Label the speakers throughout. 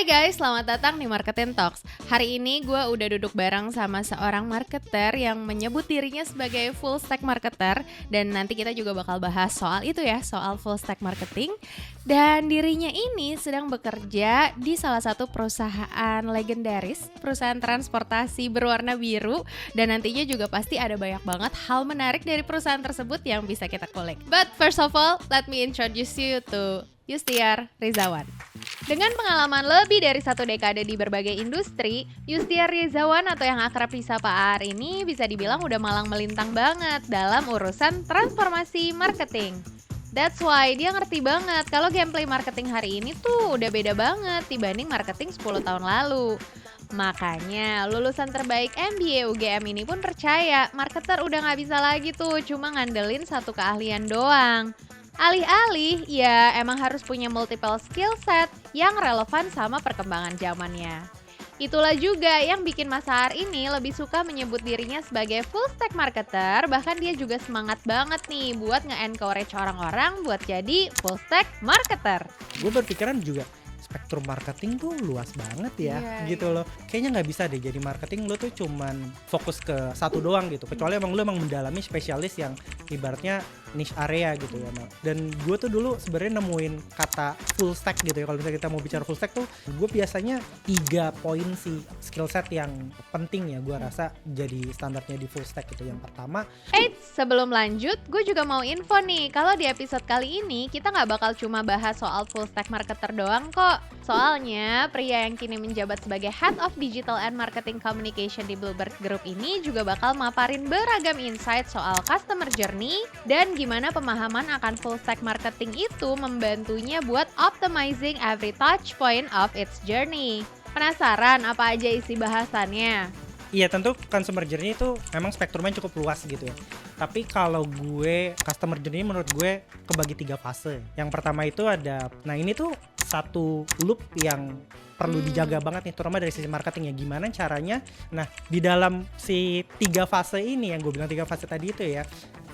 Speaker 1: Hai guys, selamat datang di Marketing Talks. Hari ini gue udah duduk bareng sama seorang marketer yang menyebut dirinya sebagai full stack marketer. Dan nanti kita juga bakal bahas soal itu ya, soal full stack marketing. Dan dirinya ini sedang bekerja di salah satu perusahaan legendaris, perusahaan transportasi berwarna biru. Dan nantinya juga pasti ada banyak banget hal menarik dari perusahaan tersebut yang bisa kita kulik. But first of all, let me introduce you to Yustiar Rizawan. Dengan pengalaman lebih dari 1 dekade di berbagai industri, Yustiar Rizawan atau yang akrab disapa AR ini bisa dibilang udah malang melintang banget dalam urusan transformasi marketing. That's why dia ngerti banget kalau gameplay marketing hari ini tuh udah beda banget dibanding marketing 10 tahun lalu. Makanya lulusan terbaik MBA UGM ini pun percaya marketer udah gak bisa lagi tuh cuma ngandelin satu keahlian doang. Alih-alih, ya emang harus punya multiple skill set yang relevan sama perkembangan zamannya. Itulah juga yang bikin Mas Har ini lebih suka menyebut dirinya sebagai full stack marketer, bahkan dia juga semangat banget nih buat nge-encourage orang-orang buat jadi full stack marketer.
Speaker 2: Gue berpikiran juga spektrum marketing tuh luas banget ya, gitu loh. Kayaknya nggak bisa deh jadi marketing lo tuh cuman fokus ke satu doang gitu. Kecuali emang lo mendalami spesialis yang ibaratnya niche area gitu ya. Dan gue tuh dulu sebenarnya nemuin kata full stack gitu ya. Kalau misalnya kita mau bicara full stack tuh, gue biasanya 3 poin sih skill set yang penting ya. Gue rasa jadi standarnya di full stack gitu. Yang pertama,
Speaker 1: sebelum lanjut, gue juga mau info nih. Kalau di episode kali ini kita nggak bakal cuma bahas soal full stack marketer doang kok. Soalnya pria yang kini menjabat sebagai Head of Digital and Marketing Communication di Bluebird Group ini juga bakal maparin beragam insight soal customer journey dan gimana pemahaman akan full stack marketing itu membantunya buat optimizing every touch point of its journey. Penasaran apa aja isi bahasannya?
Speaker 2: iya tentu customer journey itu memang spektrumnya cukup luas gitu ya. Tapi kalau gue customer journey menurut gue kebagi 3 fase. Yang pertama itu ada, nah ini tuh satu loop yang perlu dijaga banget nih, terutama dari sisi marketing ya. Gimana caranya, nah di dalam si 3 fase ini yang gue bilang 3 fase tadi itu ya,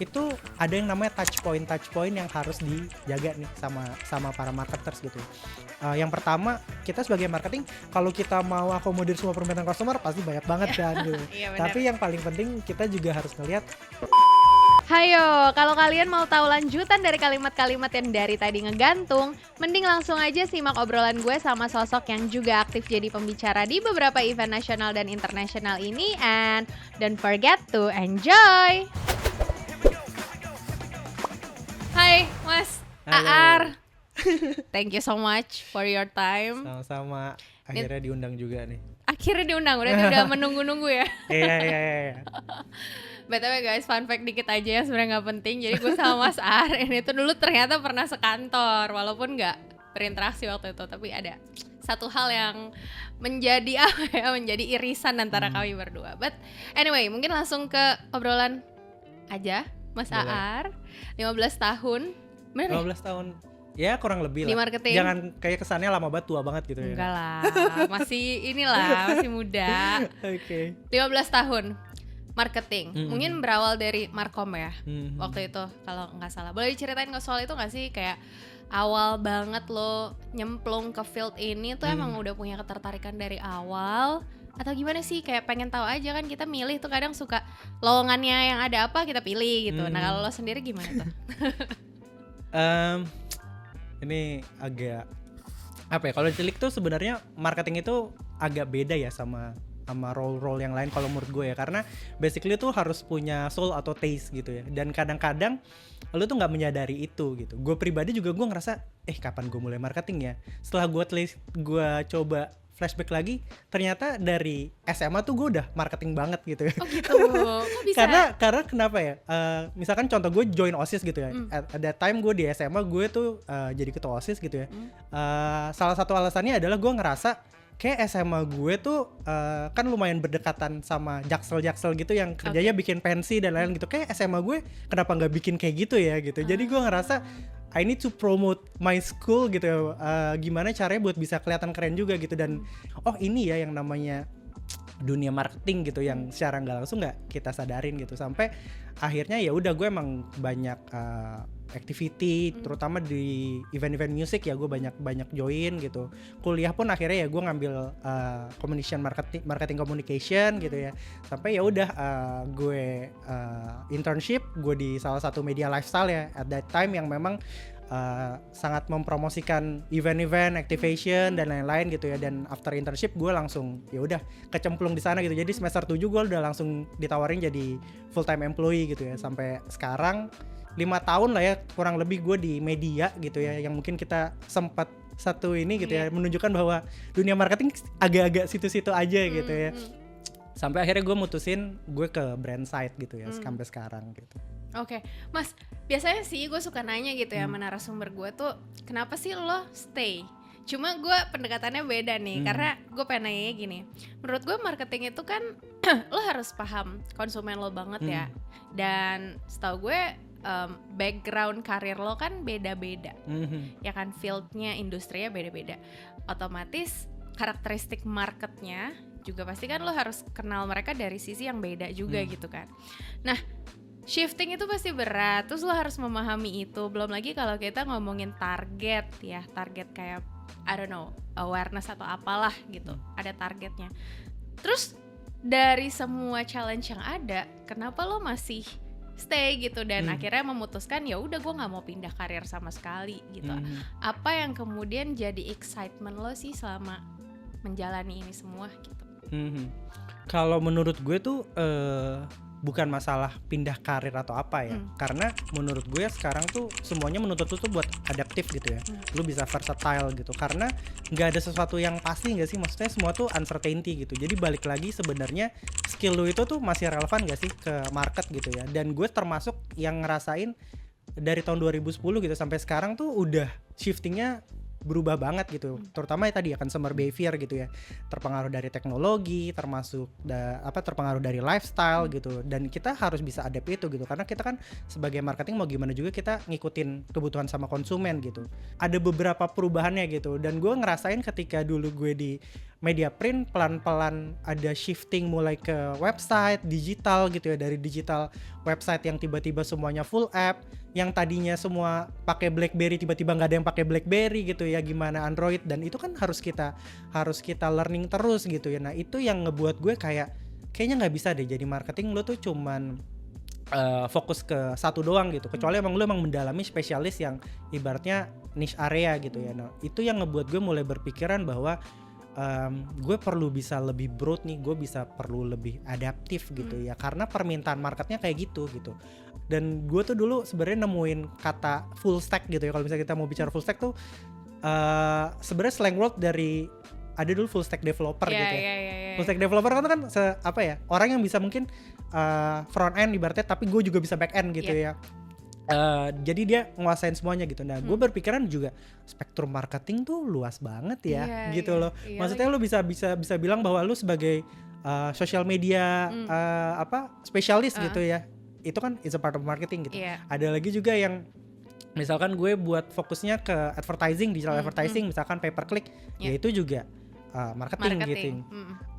Speaker 2: itu ada yang namanya touch point yang harus dijaga nih sama para marketers gitu. Yang pertama, kita sebagai marketing kalau kita mau akomodir semua permintaan customer pasti banyak banget kan gitu.
Speaker 1: Iya,
Speaker 2: tapi yang paling penting kita juga harus ngelihat.
Speaker 1: Hayo, kalau kalian mau tahu lanjutan dari kalimat-kalimat yang dari tadi ngegantung, mending langsung aja simak obrolan gue sama sosok yang juga aktif jadi pembicara di beberapa event nasional dan internasional ini, and don't forget to enjoy! Hai Mas Aar, thank you so much for your time.
Speaker 2: Sama-sama, akhirnya diundang juga nih.
Speaker 1: Akhirnya diundang, udah menunggu-nunggu ya.
Speaker 2: Iya.
Speaker 1: BTW guys, fun fact dikit aja yang sebenarnya nggak penting. Jadi gue sama Mas Ar ini tuh dulu ternyata pernah sekantor, walaupun nggak berinteraksi waktu itu, tapi ada satu hal yang menjadi menjadi irisan antara kami berdua. But anyway, mungkin langsung ke obrolan aja. Mas Aar, 15 tahun. Bener
Speaker 2: 15 tahun. Ya kurang lebih
Speaker 1: di
Speaker 2: lah.
Speaker 1: marketing.
Speaker 2: Jangan kayak kesannya lama banget, tua banget gitu.
Speaker 1: Enggak
Speaker 2: ya.
Speaker 1: lah, masih muda.
Speaker 2: Oke.
Speaker 1: 15 tahun marketing. Mungkin berawal dari Markom ya. Waktu itu kalau nggak salah. Boleh diceritain nggak soal itu nggak sih, kayak awal banget lo nyemplung ke field ini tuh emang udah punya ketertarikan dari awal atau gimana sih? Kayak pengen tahu aja kan, kita milih tuh kadang suka lowongannya yang ada apa kita pilih gitu. Nah kalau lo sendiri gimana tuh?
Speaker 2: Ini agak apa ya? Kalau cilik tuh sebenarnya marketing itu agak beda ya sama role-role yang lain kalau menurut gue ya, karena basically tuh harus punya soul atau taste gitu ya. Dan kadang-kadang lo tuh nggak menyadari itu gitu. Gue pribadi juga gue ngerasa kapan gue mulai marketing ya. Setelah gue coba flashback lagi, ternyata dari SMA tuh gue udah marketing banget gitu ya.
Speaker 1: Oh gitu, kok bisa?
Speaker 2: Karena kenapa ya? Misalkan contoh gue join OSIS gitu ya. At that time gue di SMA gue tuh jadi ketua OSIS gitu ya. Salah satu alasannya adalah gue ngerasa kayak SMA gue tuh kan lumayan berdekatan sama jaksel gitu yang kerjanya bikin pensi dan lain-lain gitu. Kayak SMA gue kenapa nggak bikin kayak gitu ya gitu. Jadi gue ngerasa I need to promote my school gitu. Gimana caranya buat bisa kelihatan keren juga gitu. Dan ini ya yang namanya dunia marketing gitu yang secara nggak langsung nggak kita sadarin gitu. Sampai akhirnya ya udah gue emang banyak activity, terutama di event-event musik ya gue banyak join gitu. Kuliah pun akhirnya ya gue ngambil marketing communication gitu ya. Sampai ya udah gue internship gue di salah satu media lifestyle ya at that time yang memang sangat mempromosikan event-event, activation dan lain-lain gitu ya. Dan after internship gue langsung ya udah kecemplung di sana gitu. Jadi semester 7 gue udah langsung ditawarin jadi full time employee gitu ya. Sampai sekarang 5 tahun lah ya kurang lebih gue di media gitu ya. Yang mungkin kita sempat satu ini gitu ya, menunjukkan bahwa dunia marketing agak-agak situ-situ aja gitu ya. Sampai akhirnya gue mutusin gue ke brand side gitu ya sampai sekarang gitu.
Speaker 1: Oke, Mas, biasanya sih gue suka nanya gitu ya sama narasumber gue tuh, kenapa sih lo stay? Cuma gue pendekatannya beda nih, karena gue pengen nanya gini, menurut gue marketing itu kan lo harus paham konsumen lo banget ya, dan setahu gue background karir lo kan beda-beda, ya kan, fieldnya, industrinya beda-beda, otomatis karakteristik marketnya juga pasti kan lo harus kenal mereka dari sisi yang beda juga gitu kan. Nah, shifting itu pasti berat, terus lo harus memahami itu. Belum lagi kalau kita ngomongin target ya, target kayak I don't know, awareness atau apalah gitu, ada targetnya. Terus dari semua challenge yang ada, kenapa lo masih stay gitu dan akhirnya memutuskan ya udah gue nggak mau pindah karir sama sekali gitu. Apa yang kemudian jadi excitement lo sih selama menjalani ini semua gitu?
Speaker 2: Kalau menurut gue tuh bukan masalah pindah karir atau apa ya, karena menurut gue sekarang tuh semuanya menuntut tuh buat adaptif gitu ya. Lu bisa versatile gitu, karena nggak ada sesuatu yang pasti nggak sih, maksudnya semua tuh uncertainty gitu. Jadi balik lagi sebenarnya skill lu itu tuh masih relevan nggak sih ke market gitu ya. Dan gue termasuk yang ngerasain dari tahun 2010 gitu sampai sekarang tuh udah shiftingnya berubah banget gitu, terutama ya tadi ya consumer behavior gitu ya, terpengaruh dari teknologi, termasuk terpengaruh dari lifestyle gitu, dan kita harus bisa adapt itu gitu, karena kita kan sebagai marketing mau gimana juga kita ngikutin kebutuhan sama konsumen gitu. Ada beberapa perubahannya gitu, dan gue ngerasain ketika dulu gue di media print pelan-pelan ada shifting mulai ke website digital gitu ya, dari digital website yang tiba-tiba semuanya full app, yang tadinya semua pakai BlackBerry tiba-tiba nggak ada yang pakai BlackBerry gitu ya, gimana Android, dan itu kan harus kita learning terus gitu ya. Nah itu yang ngebuat gue kayaknya nggak bisa deh jadi marketing lo tuh cuman fokus ke satu doang gitu, kecuali emang lu mendalami spesialis yang ibaratnya niche area gitu ya. Nah itu yang ngebuat gue mulai berpikiran bahwa gue perlu bisa lebih broad nih, gue perlu lebih adaptif gitu ya, karena permintaan marketnya kayak gitu. Dan gue tuh dulu sebenarnya nemuin kata full stack gitu ya, kalau misalnya kita mau bicara full stack tuh sebenarnya slang word dari ada dulu full stack developer gitu ya. Full stack developer kan orang yang bisa mungkin front end ibaratnya, tapi gue juga bisa back end gitu ya. Jadi dia nguasain semuanya gitu. Nah gue berpikiran juga spektrum marketing tuh luas banget ya gitu loh. Maksudnya lu bisa bilang bahwa lu sebagai social media spesialis gitu ya, itu kan is a part of marketing gitu. Ada lagi juga yang misalkan gue buat fokusnya ke advertising, digital advertising, misalkan pay per click, ya itu juga marketing gitu.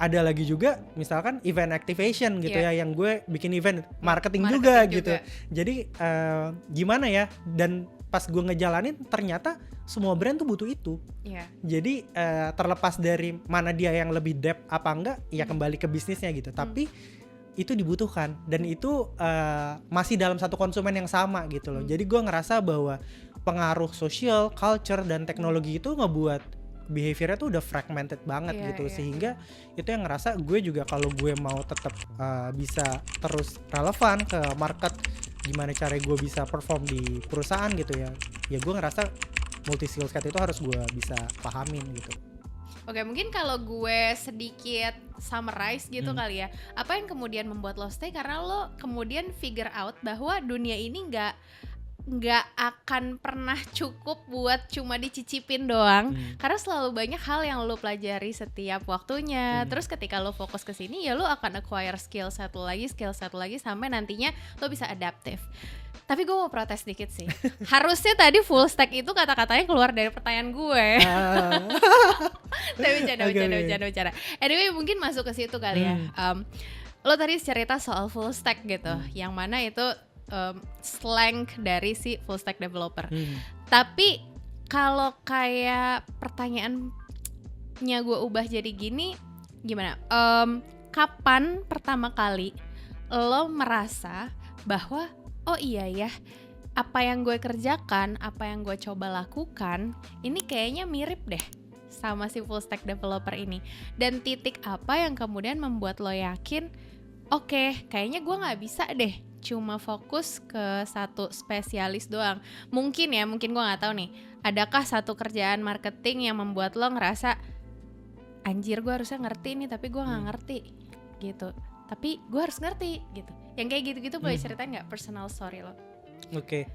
Speaker 2: Ada lagi juga misalkan event activation gitu ya, yang gue bikin event marketing juga gitu. Jadi gimana ya, dan pas gue ngejalanin ternyata semua brand tuh butuh itu. Jadi terlepas dari mana dia yang lebih depth apa enggak, ya kembali ke bisnisnya gitu. Tapi itu dibutuhkan, dan itu masih dalam satu konsumen yang sama gitu loh. Jadi gue ngerasa bahwa pengaruh social, culture, dan teknologi itu ngebuat behaviornya tuh udah fragmented banget gitu. Sehingga itu yang ngerasa gue juga kalau gue mau tetap bisa terus relevan ke market, gimana cara gue bisa perform di perusahaan gitu ya gue ngerasa multi skill set itu harus gue bisa pahamin gitu.
Speaker 1: Oke, mungkin kalau gue sedikit summarize gitu kali ya, apa yang kemudian membuat lo stay, karena lo kemudian figure out bahwa dunia ini nggak akan pernah cukup buat cuma dicicipin doang, karena selalu banyak hal yang lo pelajari setiap waktunya. Terus ketika lo fokus ke sini ya lo akan acquire skill set lagi sampai nantinya lo bisa adaptif. Tapi gue mau protes dikit sih. Harusnya tadi full stack itu kata-katanya keluar dari pertanyaan gue. Tapi bercanda. Anyway, mungkin masuk ke situ kali ya. Lo tadi cerita soal full stack gitu, yang mana itu slang dari si full stack developer.
Speaker 2: Hmm.
Speaker 1: Tapi kalau kayak pertanyaannya gue ubah jadi gini, gimana? Kapan pertama kali lo merasa bahwa oh iya ya, apa yang gue kerjakan, apa yang gue coba lakukan, ini kayaknya mirip deh sama si full stack developer ini. Dan titik apa yang kemudian membuat lo yakin, oke, kayaknya gue gak bisa deh cuma fokus ke satu spesialis doang. Mungkin gue gak tahu nih, adakah satu kerjaan marketing yang membuat lo ngerasa, anjir gue harusnya ngerti nih tapi gue gak ngerti gitu, tapi gue harus ngerti gitu. Yang kayak gitu-gitu boleh ceritain gak personal story lo?
Speaker 2: Oke.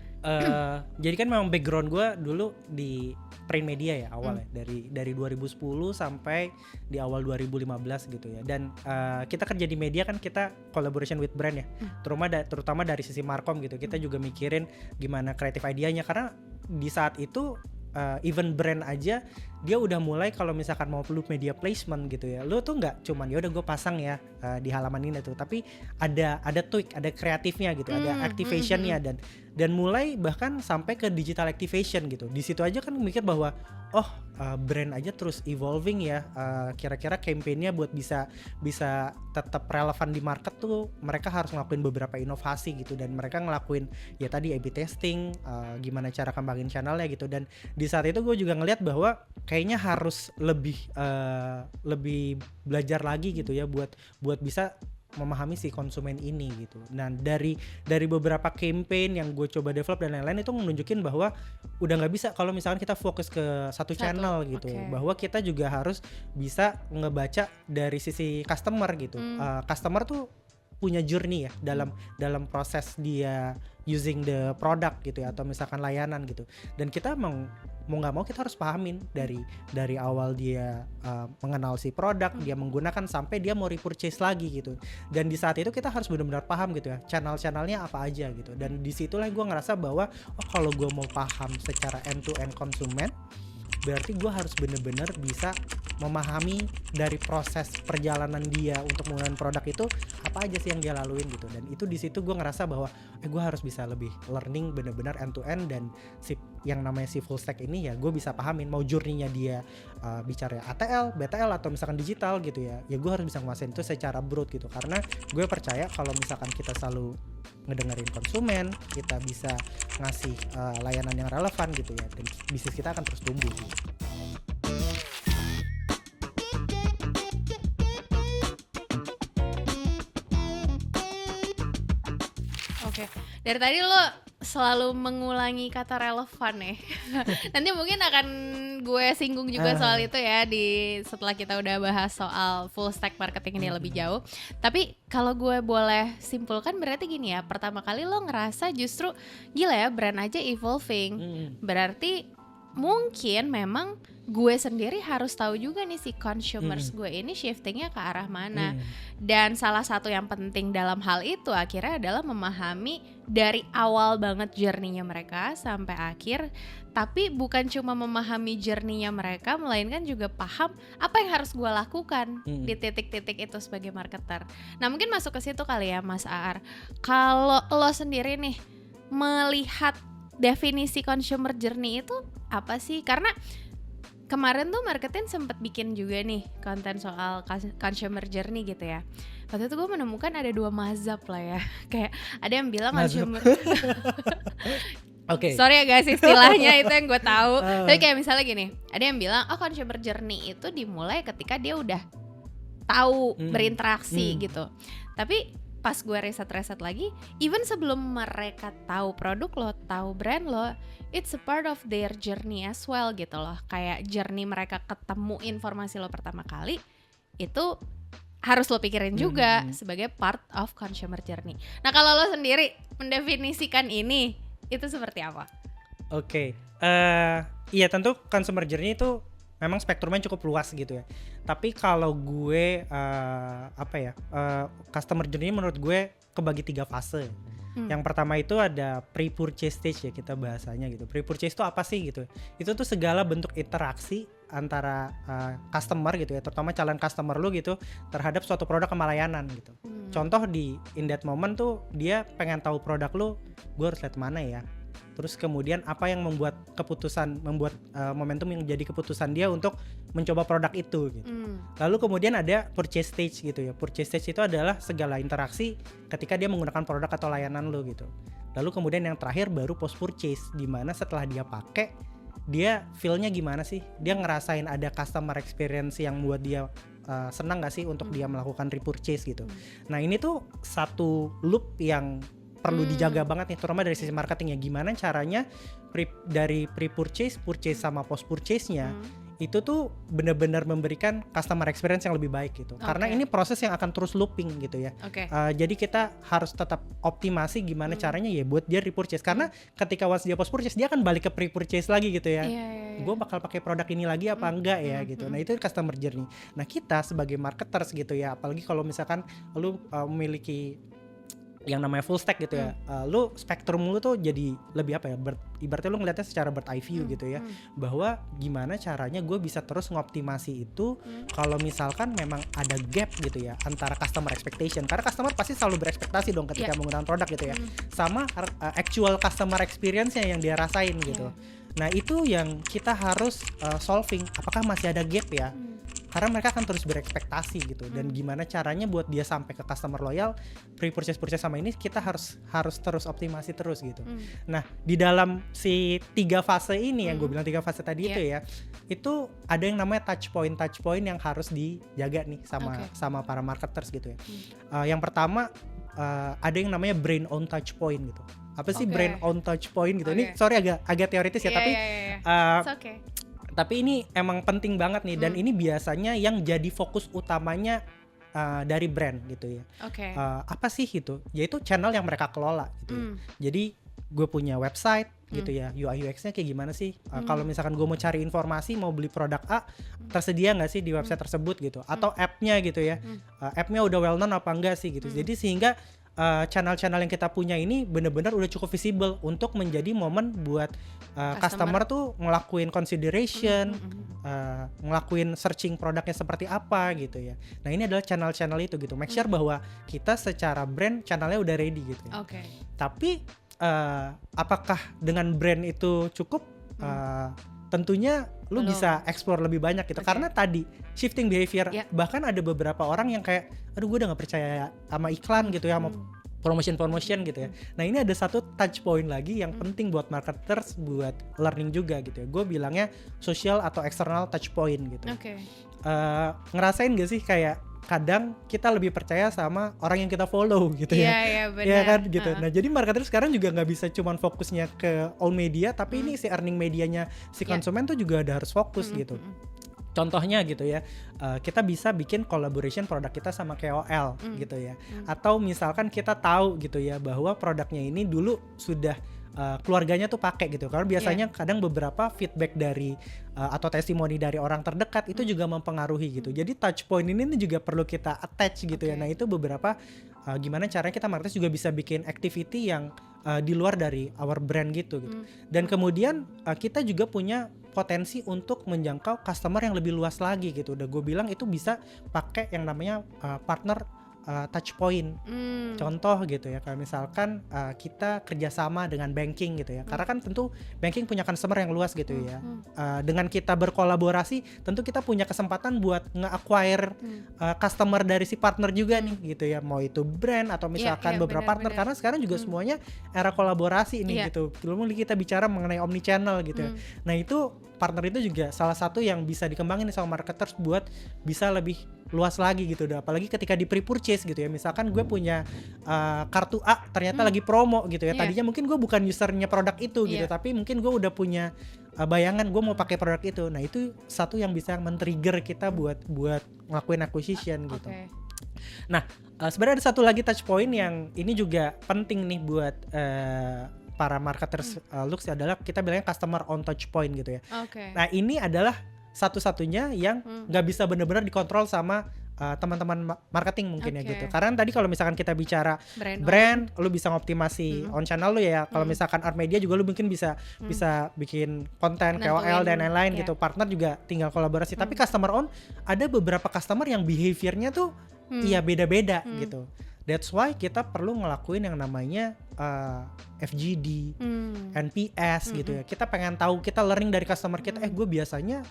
Speaker 2: Jadi kan memang background gue dulu di print media ya awalnya, dari 2010 sampai di awal 2015 gitu ya. Dan kita kerja di media kan kita collaboration with brand ya, terutama dari sisi markom gitu. Kita juga mikirin gimana creative idenya, karena di saat itu even brand aja dia udah mulai kalau misalkan mau perlu media placement gitu ya, lo tuh nggak cuman ya udah gue pasang ya di halaman ini tuh, tapi ada tweak, ada kreatifnya gitu, ada activationnya dan mulai bahkan sampai ke digital activation gitu. Di situ aja kan mikir bahwa brand aja terus evolving ya, kira-kira campaignnya buat bisa tetap relevan di market tuh mereka harus ngelakuin beberapa inovasi gitu, dan mereka ngelakuin ya tadi A/B testing, gimana cara kembangin channelnya gitu. Dan di saat itu gue juga ngeliat bahwa kayaknya harus lebih belajar lagi gitu ya buat bisa memahami si konsumen ini gitu. Nah dari beberapa campaign yang gue coba develop dan lain-lain itu menunjukin bahwa udah nggak bisa kalau misalkan kita fokus ke satu channel gitu, bahwa kita juga harus bisa ngebaca dari sisi customer gitu. Customer tuh punya journey ya dalam proses dia using the product gitu ya, atau misalkan layanan gitu. Dan kita mau nggak mau kita harus pahamin dari awal dia mengenal si produk, dia menggunakan sampai dia mau repurchase lagi gitu. Dan di saat itu kita harus benar-benar paham gitu ya, channel-channelnya apa aja gitu. Dan disitulah gue ngerasa bahwa kalau gue mau paham secara end to end konsumen, berarti gue harus benar-benar bisa memahami dari proses perjalanan dia untuk menggunakan produk itu apa aja sih yang dia laluin gitu. Dan itu di situ gue ngerasa bahwa gue harus bisa lebih learning benar-benar end to end, dan yang namanya si full stack ini ya gue bisa pahamin mau journey-nya dia bicara ATL, BTL atau misalkan digital gitu ya gue harus bisa nguasain itu secara broad gitu. Karena gue percaya kalau misalkan kita selalu ngedengerin konsumen, kita bisa ngasih layanan yang relevan gitu ya, dan bisnis kita akan terus tumbuh gitu.
Speaker 1: Oke, dari tadi lo selalu mengulangi kata relevan ya. Nanti mungkin akan gue singgung juga soal itu ya setelah kita udah bahas soal full stack marketing ini lebih jauh. Tapi kalau gue boleh simpulkan berarti gini ya, pertama kali lo ngerasa justru gila ya brand aja evolving. Berarti mungkin memang gue sendiri harus tahu juga nih si consumers gue ini shiftingnya ke arah mana. Dan salah satu yang penting dalam hal itu akhirnya adalah memahami dari awal banget journey-nya mereka sampai akhir. Tapi bukan cuma memahami journey-nya mereka, melainkan juga paham apa yang harus gue lakukan di titik-titik itu sebagai marketer. Nah mungkin masuk ke situ kali ya Mas Aar. Kalau lo sendiri nih melihat definisi consumer journey itu apa sih? Karena kemarin tuh marketing sempat bikin juga nih konten soal consumer journey gitu ya. Waktu itu gue menemukan ada 2 mazhab lah ya. Kayak ada yang bilang consumer sorry ya guys istilahnya itu yang gue tahu. Tapi kayak misalnya gini, ada yang bilang consumer journey itu dimulai ketika dia udah tahu berinteraksi gitu. Tapi pas gue riset lagi, even sebelum mereka tahu produk lo, tahu brand lo, it's a part of their journey as well gitu loh. Kayak journey mereka ketemu informasi lo pertama kali, itu harus lo pikirin juga sebagai part of consumer journey. Nah kalau lo sendiri mendefinisikan ini, itu seperti apa?
Speaker 2: Oke, iya tentu consumer journey itu memang spektrumnya cukup luas gitu ya. Tapi kalau gue customer journey menurut gue kebagi 3 fase. Yang pertama itu ada pre-purchase stage ya kita bahasanya gitu. Pre-purchase itu apa sih gitu? Itu tuh segala bentuk interaksi customer gitu ya, terutama calon customer lu gitu terhadap suatu produk sama layanan gitu. Contoh di in that moment tuh dia pengen tahu produk lu, gue harus lihat mana ya. Terus kemudian apa yang membuat momentum yang jadi keputusan dia untuk mencoba produk itu gitu. Lalu kemudian ada purchase stage gitu ya. Purchase stage itu adalah segala interaksi ketika dia menggunakan produk atau layanan lu gitu. Lalu kemudian yang terakhir baru post purchase, di mana setelah dia pakai dia feel-nya gimana sih? Dia ngerasain ada customer experience yang buat dia senang gak sih untuk dia melakukan repurchase gitu. Nah ini tuh satu loop yang perlu dijaga banget nih, terutama dari sisi marketing ya. Gimana caranya dari pre-purchase, purchase sama post-purchase-nya itu tuh benar-benar memberikan customer experience yang lebih baik gitu. Karena ini proses yang akan terus looping gitu ya. Jadi kita harus tetap optimasi gimana caranya ya buat dia repurchase. Karena ketika once dia post-purchase, dia akan balik ke pre-purchase lagi gitu ya. Gue bakal pakai produk ini lagi apa enggak ya gitu. Nah itu customer journey. Nah kita sebagai marketers gitu ya, apalagi kalau misalkan lu memiliki yang namanya full stack gitu ya, lu spektrum lu tuh jadi lebih apa ya, ibaratnya lu ngeliatnya secara bird eye view gitu ya, bahwa gimana caranya gue bisa terus ngoptimasi itu kalau misalkan memang ada gap gitu ya antara customer expectation, karena customer pasti selalu berekspektasi dong ketika menggunakan produk gitu ya, sama actual customer experience-nya yang dia rasain gitu. Nah itu yang kita harus solving, apakah masih ada gap ya, karena mereka akan terus berekspektasi gitu. Dan gimana caranya buat dia sampai ke customer loyal, pre-purchase sama ini kita harus terus optimasi terus gitu. Nah di dalam si 3 fase ini yang gue bilang 3 fase tadi itu ya, itu ada yang namanya touch point yang harus dijaga nih sama para marketers gitu ya. Yang pertama ada yang namanya brain on touch point gitu. Apa sih brain on touch point gitu? Ini sorry agak teoritis ya, tapi tapi ini emang penting banget nih, dan ini biasanya yang jadi fokus utamanya dari brand gitu ya. Apa sih itu? Yaitu channel yang mereka kelola gitu ya. Jadi gue punya website gitu ya, UI UX-nya kayak gimana sih? Kalau misalkan gue mau cari informasi, mau beli produk A, tersedia nggak sih di website tersebut gitu? Atau app-nya gitu ya, app-nya udah well known apa enggak sih gitu? Jadi sehingga channel-channel yang kita punya ini benar-benar udah cukup visible untuk menjadi momen buat customer tuh ngelakuin consideration, ngelakuin searching produknya seperti apa gitu ya. Nah ini adalah channel-channel itu gitu. Make sure bahwa kita secara brand channelnya udah ready gitu ya. Tapi apakah dengan brand itu cukup? Tentunya lu bisa explore lebih banyak gitu. Karena tadi shifting behavior, bahkan ada beberapa orang yang kayak aduh gue udah gak percaya sama iklan gitu ya, sama promotion gitu ya. Nah ini ada satu touch point lagi yang penting buat marketers, buat learning juga gitu ya. Gue bilangnya social atau external touch point gitu. Ngerasain gak sih kayak kadang kita lebih percaya sama orang yang kita follow gitu ya.
Speaker 1: Iya benar.
Speaker 2: Ya kan gitu. Nah jadi marketer sekarang juga nggak bisa cuman fokusnya ke own media, tapi ini si earning medianya si konsumen tuh juga ada harus fokus gitu. Contohnya gitu ya, kita bisa bikin collaboration produk kita sama KOL gitu ya. Atau misalkan kita tahu gitu ya bahwa produknya ini dulu sudah keluarganya tuh pakai gitu. Karena biasanya kadang beberapa feedback dari atau testimoni dari orang terdekat itu juga mempengaruhi gitu. Jadi touch point ini juga perlu kita attach gitu ya. Nah itu beberapa gimana caranya kita marketers juga bisa bikin activity yang di luar dari our brand gitu. Dan kemudian kita juga punya potensi untuk menjangkau customer yang lebih luas lagi gitu. Udah gue bilang itu bisa pakai yang namanya partner touch point. Contoh gitu ya, kayak misalkan kita kerjasama dengan banking gitu ya, karena kan tentu banking punya customer yang luas gitu ya. Dengan kita berkolaborasi, tentu kita punya kesempatan buat nge-acquire customer dari si partner juga nih gitu ya, mau itu brand atau misalkan beberapa partner, karena sekarang juga semuanya era kolaborasi ini gitu. Belum kita bicara mengenai omnichannel gitu ya. Nah itu partner itu juga salah satu yang bisa dikembangin sama marketers buat bisa lebih luas lagi gitu. Apalagi ketika di pre-purchase gitu ya, misalkan gue punya kartu A ternyata lagi promo gitu ya. Tadinya mungkin gue bukan usernya produk itu gitu, tapi mungkin gue udah punya bayangan gue mau pakai produk itu. Nah itu satu yang bisa men-trigger kita buat ngelakuin acquisition gitu. Nah sebenarnya ada satu lagi touch point yang ini juga penting nih buat para marketers Lux, adalah kita bilangnya customer on touch point gitu ya. Nah ini adalah satu-satunya yang nggak bisa benar-benar dikontrol sama teman-teman marketing mungkin ya
Speaker 1: Oke.
Speaker 2: gitu. Karena tadi kalau misalkan kita bicara
Speaker 1: Brand
Speaker 2: brand, lu bisa ngoptimasi on channel lu ya. Kalau misalkan art media juga lu mungkin bisa bikin konten KOL dan
Speaker 1: Nentuin,
Speaker 2: lain-lain
Speaker 1: ya.
Speaker 2: gitu. Partner juga tinggal kolaborasi. Tapi customer own ada beberapa customer yang behaviornya tuh iya beda-beda gitu. That's why kita perlu ngelakuin yang namanya FGD, NPS gitu ya. Kita pengen tahu, kita learning dari customer kita. Gue biasanya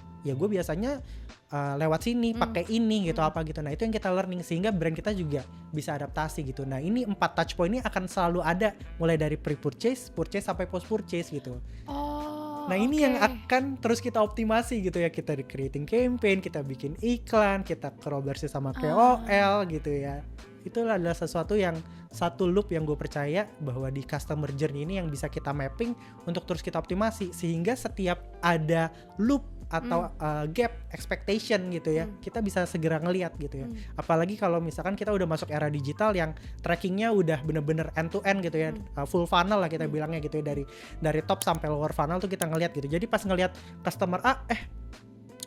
Speaker 2: lewat sini pakai ini gitu apa gitu. Nah itu yang kita learning sehingga brand kita juga bisa adaptasi gitu. Nah ini 4 touch point ini akan selalu ada mulai dari pre-purchase, purchase sampai post-purchase gitu.
Speaker 1: Oh,
Speaker 2: Nah ini
Speaker 1: oke.
Speaker 2: yang akan terus kita optimasi gitu ya. Kita di creating campaign, kita bikin iklan, kita kolaborasi sama KOL gitu ya. Itulah adalah sesuatu yang satu loop yang gue percaya bahwa di customer journey ini yang bisa kita mapping untuk terus kita optimasi sehingga setiap ada loop atau gap expectation gitu ya kita bisa segera ngelihat gitu ya. Apalagi kalau misalkan kita udah masuk era digital yang trackingnya udah bener-bener end to end gitu ya, full funnel lah kita bilangnya gitu ya, dari top sampai lower funnel tuh kita ngelihat gitu. Jadi pas ngelihat customer A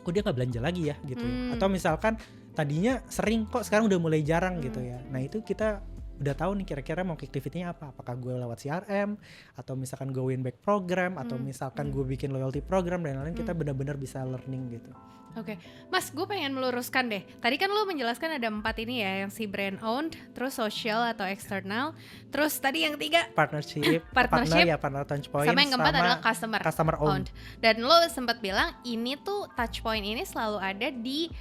Speaker 2: kok dia nggak belanja lagi ya gitu ya. Atau misalkan tadinya sering kok sekarang udah mulai jarang gitu ya. Nah itu kita udah tahu nih kira-kira mau activity-nya apa. Apakah gue lewat CRM atau misalkan gue win back program atau misalkan gue bikin loyalty program dan lain-lain. Kita benar-benar bisa learning gitu.
Speaker 1: Oke, Mas, gue pengen meluruskan deh. Tadi kan lo menjelaskan ada 4 ini ya, yang si brand owned, terus social atau external, terus tadi yang 3
Speaker 2: Partnership,
Speaker 1: Partnership,
Speaker 2: partner touch point,
Speaker 1: sama yang keempat adalah
Speaker 2: customer owned.
Speaker 1: Dan lo sempat bilang ini tuh touch point ini selalu ada di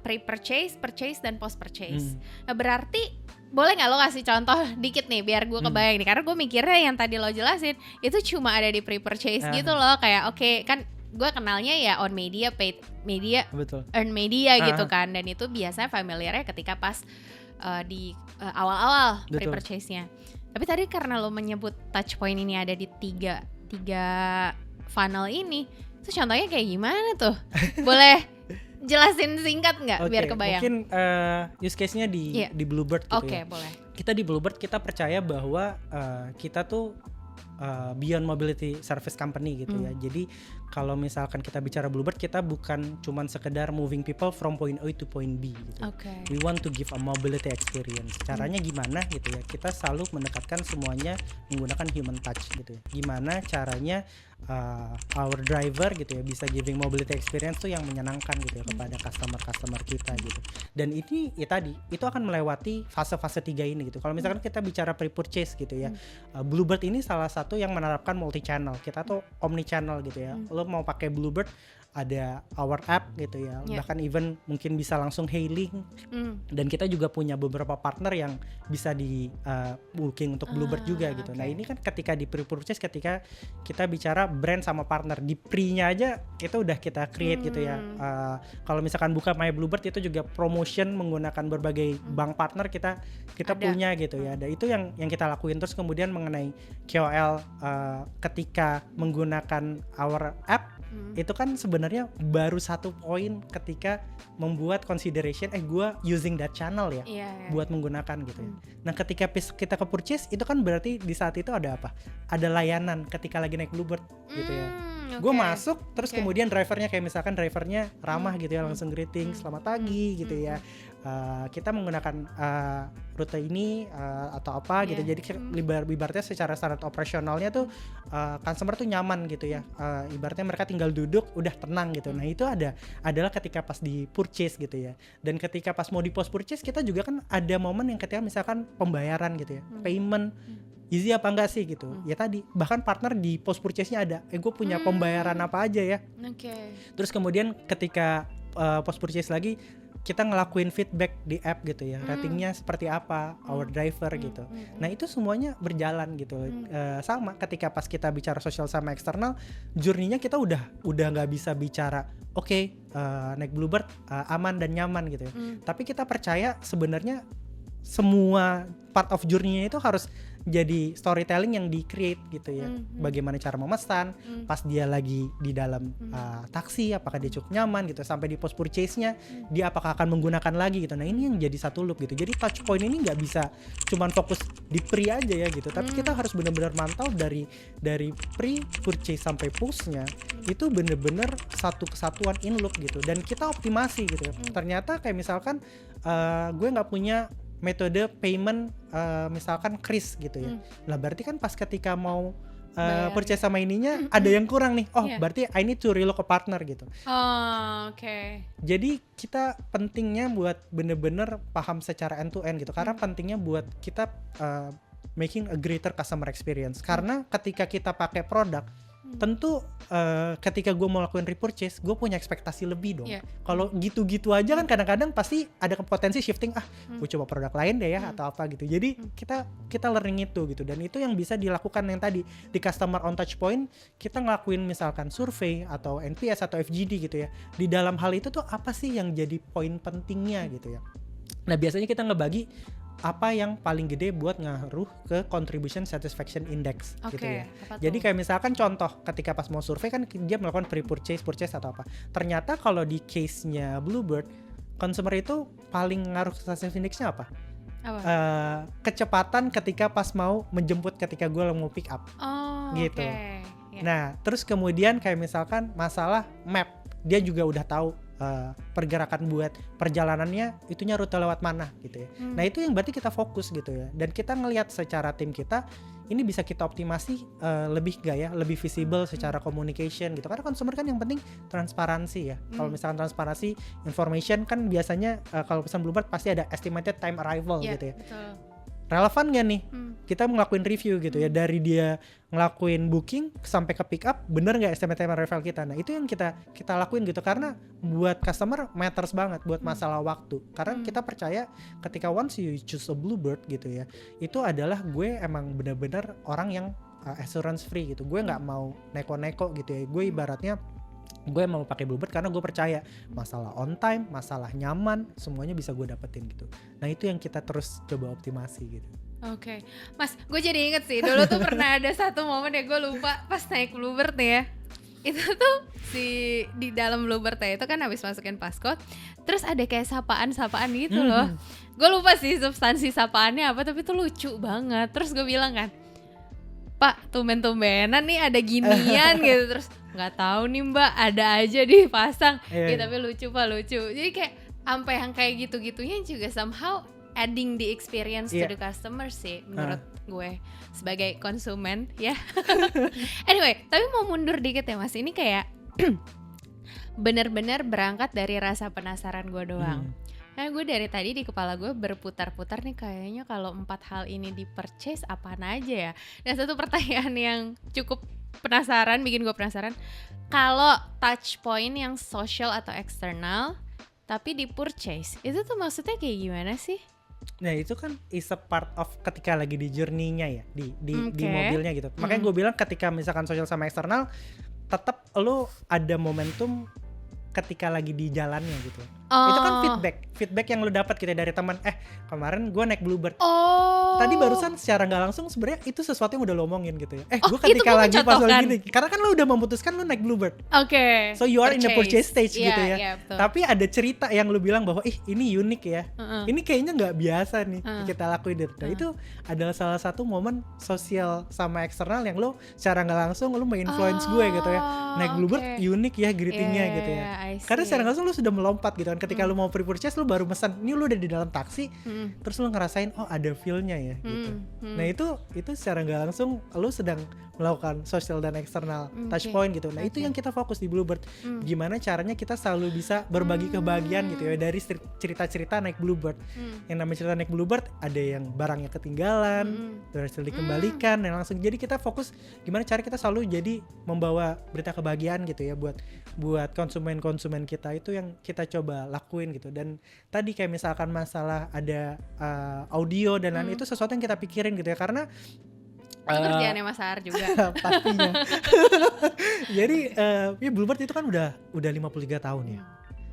Speaker 1: pre-purchase, purchase, dan post-purchase. Nah, berarti boleh nggak lo kasih contoh dikit nih biar gue kebayang nih, karena gue mikirnya yang tadi lo jelasin itu cuma ada di pre-purchase gitu loh, kayak oke, kan gue kenalnya ya on media, paid media,
Speaker 2: Betul.
Speaker 1: earn media gitu kan, dan itu biasanya familiarnya ketika pas di awal-awal
Speaker 2: Betul.
Speaker 1: pre-purchase-nya. Tapi tadi karena lo menyebut touch point ini ada di tiga funnel ini, itu contohnya kayak gimana tuh? Boleh jelasin singkat nggak biar kebayang?
Speaker 2: Mungkin use case-nya di Bluebird gitu
Speaker 1: Oke,
Speaker 2: ya.
Speaker 1: boleh.
Speaker 2: Kita di Bluebird kita percaya bahwa kita tuh beyond mobility service company gitu ya. Jadi kalau misalkan kita bicara Bluebird, kita bukan cuman sekedar moving people from point A to point B gitu.
Speaker 1: Oke.
Speaker 2: We want to give a mobility experience. Caranya gimana gitu ya? Kita selalu mendekatkan semuanya menggunakan human touch gitu ya. Gimana caranya our driver gitu ya bisa giving mobility experience tuh yang menyenangkan gitu ya kepada customer kita gitu. Dan ini ya tadi itu akan melewati fase-fase 3 ini gitu. Kalau misalkan kita bicara pre-purchase gitu ya, Bluebird ini salah satu yang menerapkan multi channel. Kita tuh omni channel gitu ya. Lo mau pakai Bluebird ada our app gitu ya, bahkan even mungkin bisa langsung hailing. Dan kita juga punya beberapa partner yang bisa di booking untuk Bluebird juga gitu. Nah ini kan ketika di pre-purchase, ketika kita bicara brand sama partner, di pre-nya aja itu udah kita create gitu ya. Kalau misalkan buka My Bluebird itu juga promotion menggunakan berbagai bank partner kita punya gitu ya. Dan itu yang kita lakuin. Terus kemudian mengenai KOL ketika menggunakan our app, itu kan sebenarnya baru satu poin ketika membuat consideration gue using that channel ya buat menggunakan gitu ya. Nah ketika kita ke purchase itu kan berarti di saat itu ada apa? Ada layanan ketika lagi naik Bluebird gitu ya. Gue masuk terus kemudian drivernya kayak misalkan drivernya ramah gitu ya, langsung greeting selamat pagi gitu ya. Kita menggunakan rute ini atau apa gitu. Jadi ibaratnya secara standar operasionalnya tuh customer tuh nyaman gitu ya. Ibaratnya mereka tinggal duduk udah tenang gitu. Nah itu adalah ketika pas di purchase gitu ya. Dan ketika pas mau di post purchase kita juga kan ada momen yang ketika misalkan pembayaran gitu ya, payment easy apa enggak sih gitu. Ya tadi bahkan partner di post purchase-nya ada gue punya pembayaran apa aja ya. Terus kemudian ketika post purchase lagi kita ngelakuin feedback di app gitu ya, ratingnya seperti apa, our driver gitu. Nah itu semuanya berjalan gitu. Sama ketika pas kita bicara sosial sama eksternal, journey-nya kita udah nggak bisa bicara naik Bluebird aman dan nyaman gitu ya. Tapi kita percaya sebenarnya semua part of journey-nya itu harus jadi storytelling yang di-create gitu ya. Bagaimana cara memesan, pas dia lagi di dalam taksi apakah dia cukup nyaman gitu, sampai di post purchase-nya dia apakah akan menggunakan lagi gitu. Nah, ini yang jadi satu loop gitu. Jadi touch point ini nggak bisa cuman fokus di pre aja ya gitu, tapi kita harus benar-benar mantau dari pre purchase sampai post-nya itu bener-bener satu kesatuan in loop gitu, dan kita optimasi gitu ya. Ternyata kayak misalkan gue nggak punya metode payment misalkan kris gitu ya. Lah berarti kan pas ketika mau purchase sama ininya ada yang kurang nih. Oh, berarti I need to relook a partner gitu.
Speaker 1: Oh, oke.
Speaker 2: Jadi kita pentingnya buat bener-bener paham secara end to end gitu. Karena pentingnya buat kita making a greater customer experience. Karena ketika kita pakai produk, tentu ketika gue mau lakuin repurchase, gue punya ekspektasi lebih dong. Kalau gitu-gitu aja kan kadang-kadang pasti ada potensi shifting, gue coba produk lain deh ya atau apa gitu. Jadi kita learning itu gitu, dan itu yang bisa dilakukan yang tadi di customer on touch point. Kita ngelakuin misalkan survei atau NPS atau FGD gitu ya. Di dalam hal itu tuh apa sih yang jadi poin pentingnya gitu ya. Nah, biasanya kita ngebagi apa yang paling gede buat ngaruh ke contribution satisfaction index gitu ya. Jadi kayak misalkan contoh ketika pas mau survei kan dia melakukan pre-purchase, purchase atau apa. Ternyata kalau di case-nya Bluebird, consumer itu paling ngaruh ke satisfaction index-nya apa? Kecepatan ketika pas mau menjemput ketika gue mau pick up. Gitu. Nah, terus kemudian kayak misalkan masalah map, dia juga udah tahu pergerakan buat perjalanannya itunya rute lewat mana gitu ya. Nah, itu yang berarti kita fokus gitu ya. Dan kita ngelihat secara tim kita ini bisa kita optimasi lebih gak ya, lebih visible secara communication gitu. Karena consumer kan yang penting transparansi ya. Kalau misalkan transparansi information kan biasanya kalau pesan Bluebird pasti ada estimated time arrival gitu ya. Betul. Relevan gak nih kita ngelakuin review gitu ya, dari dia ngelakuin booking sampai ke pick up, bener gak estimated time arrival kita. Nah, itu yang kita lakuin gitu, karena buat customer matters banget buat masalah waktu. Karena kita percaya ketika once you choose a Bluebird gitu ya, itu adalah gue emang bener-bener orang yang assurance free gitu. Gue gak mau neko-neko gitu ya. Gue ibaratnya gue mau pakai Bluebird karena gue percaya masalah on time, masalah nyaman, semuanya bisa gue dapetin gitu. Nah, itu yang kita terus coba optimasi gitu.
Speaker 1: Oke. Mas, gue jadi inget sih dulu tuh pernah ada satu momen ya, gue lupa pas naik Bluebird nih ya. Itu tuh di dalam Bluebird ya, itu kan habis masukin passcode, terus ada kayak sapaan-sapaan gitu loh. Gue lupa sih substansi sapaannya apa, tapi itu lucu banget. Terus gue bilang kan, Pak, tumben-tumbenan nih ada ginian gitu. Terus nggak tahu nih Mbak, ada aja dipasang. Ya, tapi lucu Pak, lucu. Jadi kayak sampai yang kayak gitu-gitunya juga somehow adding the experience to the customer sih menurut gue sebagai konsumen ya. Anyway, tapi mau mundur dikit ya Mas. Ini kayak bener-bener berangkat dari rasa penasaran gue doang. Karena gue dari tadi di kepala gue berputar-putar nih, kayaknya kalau 4 hal ini di purchase apaan aja ya. Dan satu pertanyaan yang cukup penasaran, bikin gue penasaran, kalau touch point yang social atau eksternal tapi di purchase, itu tuh maksudnya kayak gimana sih?
Speaker 2: Nah, itu kan is a part of ketika lagi di journey-nya ya, di mobilnya gitu. Makanya gue bilang ketika misalkan social sama eksternal, tetap lo ada momentum ketika lagi di jalannya gitu. Itu kan feedback yang lu dapat gitu dari teman. Kemarin gue naik Bluebird. Tadi barusan secara nggak langsung sebenarnya itu sesuatu yang udah lo omongin gitu ya. Gue ketika lagi pas gini, karena kan lo udah memutuskan lo naik Bluebird. So you are in the purchase stage gitu ya. Tapi ada cerita yang lu bilang bahwa ini unik ya. Ini kayaknya nggak biasa nih kita lakuin. Nah, itu adalah salah satu momen sosial sama eksternal yang lo secara nggak langsung lo menginfluence gue gitu ya. Naik Bluebird unik ya greetingnya gitu ya. Karena secara nggak langsung lo sudah melompat gitu kan. Ketika lu mau pre-purchase, lu baru pesan, ini lu udah di dalam taksi, terus lu ngerasain, oh ada feel-nya ya gitu. Nah, itu secara nggak langsung lu sedang melakukan social dan eksternal touch point gitu. Nah, itu yang kita fokus di Bluebird. Gimana caranya kita selalu bisa berbagi kebahagiaan gitu ya, dari cerita-cerita naik Bluebird. Yang namanya cerita naik Bluebird, ada yang barangnya ketinggalan, terus dikembalikan, dan langsung. Jadi kita fokus gimana cara kita selalu jadi membawa berita kebahagiaan gitu ya buat konsumen kita. Itu yang kita coba lakuin gitu. Dan tadi kayak misalkan masalah ada audio dan lain, itu sesuatu yang kita pikirin gitu ya, karena
Speaker 1: itu kerjaannya Mas Har juga.
Speaker 2: Pastinya. Jadi ya Bluebird itu kan udah 53 tahun ya.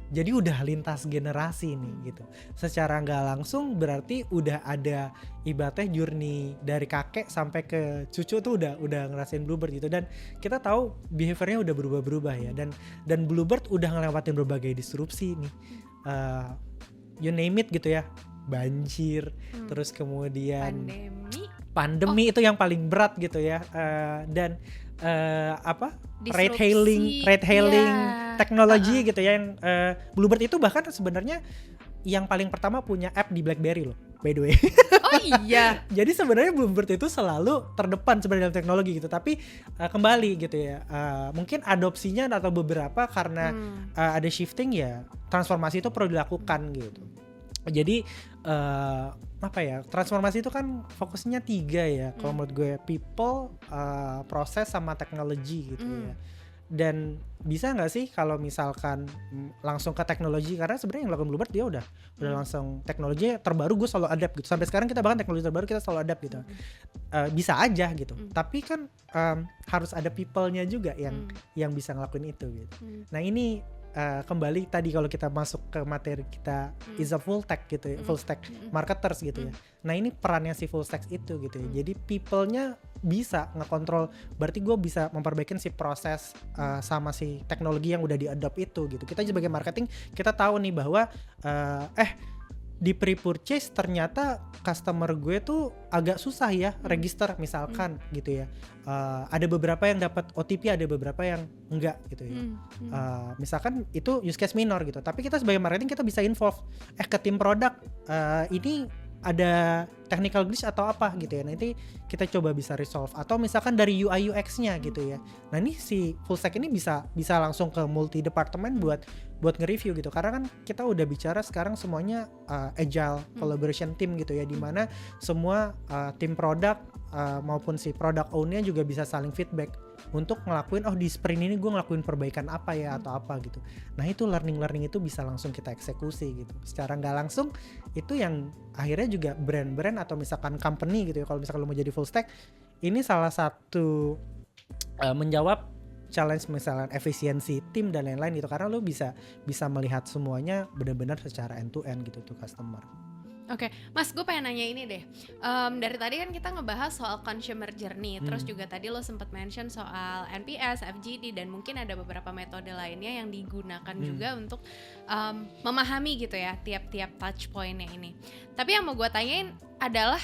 Speaker 2: Jadi udah lintas generasi nih gitu. Secara nggak langsung berarti udah ada ibaratnya journey dari kakek sampai ke cucu tuh udah ngerasain Bluebird gitu. Dan kita tahu behaviornya udah berubah-berubah ya. Dan Bluebird udah ngelewatin berbagai disrupsi nih. You name it gitu ya. Banjir, terus kemudian pandemi itu yang paling berat gitu ya. Dan ride hailing teknologi gitu ya, yang Bluebird itu bahkan sebenarnya yang paling pertama punya app di BlackBerry loh, by the way.
Speaker 1: Oh iya.
Speaker 2: Jadi sebenarnya Bluebird itu selalu terdepan sebenarnya dalam teknologi gitu, tapi kembali gitu ya, mungkin adopsinya atau beberapa karena ada shifting ya, transformasi itu perlu dilakukan gitu. Jadi transformasi itu kan fokusnya 3 ya kalau menurut gue, people, proses sama teknologi gitu ya. Dan bisa nggak sih kalau misalkan langsung ke teknologi, karena sebenarnya yang lakukan Bluebird dia udah langsung teknologi terbaru gue selalu adapt gitu. Sampai sekarang kita bahkan teknologi terbaru kita selalu adapt gitu. Bisa aja gitu. Tapi kan harus ada people-nya juga yang bisa ngelakuin itu gitu. Nah ini kembali tadi kalau kita masuk ke materi kita is a full stack gitu ya, full stack marketers gitu ya. Nah ini perannya si full stack itu gitu ya. Jadi people-nya bisa ngekontrol, berarti gue bisa memperbaikin si proses sama si teknologi yang udah di-adopt itu gitu. Kita sebagai marketing kita tahu nih bahwa di pre-purchase ternyata customer gue tuh agak susah ya register misalkan gitu ya. Ada beberapa yang dapat OTP, ada beberapa yang enggak gitu ya. Misalkan itu use case minor gitu, tapi kita sebagai marketing kita bisa involve ke tim produk, ini ada technical glitch atau apa gitu ya. Nanti kita coba bisa resolve, atau misalkan dari UI UX-nya gitu ya. Nah, ini si full stack ini bisa langsung ke multi departemen buat nge-review gitu. Karena kan kita udah bicara sekarang semuanya agile collaboration team gitu ya, di mana semua tim produk maupun si product owner juga bisa saling feedback untuk ngelakuin, di sprint ini gue ngelakuin perbaikan apa ya atau apa gitu. Nah itu learning itu bisa langsung kita eksekusi gitu. Secara nggak langsung itu yang akhirnya juga brand-brand atau misalkan company gitu ya, kalau misalkan lo mau jadi full stack, ini salah satu menjawab challenge misalnya efisiensi tim dan lain-lain gitu, karena lo bisa melihat semuanya benar-benar secara end to end gitu tuh customer.
Speaker 1: Oke, Mas, gue pengen nanya ini deh. Dari tadi kan kita ngebahas soal consumer journey, terus juga tadi lo sempat mention soal NPS, FGD, dan mungkin ada beberapa metode lainnya yang digunakan juga untuk memahami gitu ya tiap-tiap touch point-nya ini. Tapi yang mau gue tanyain adalah,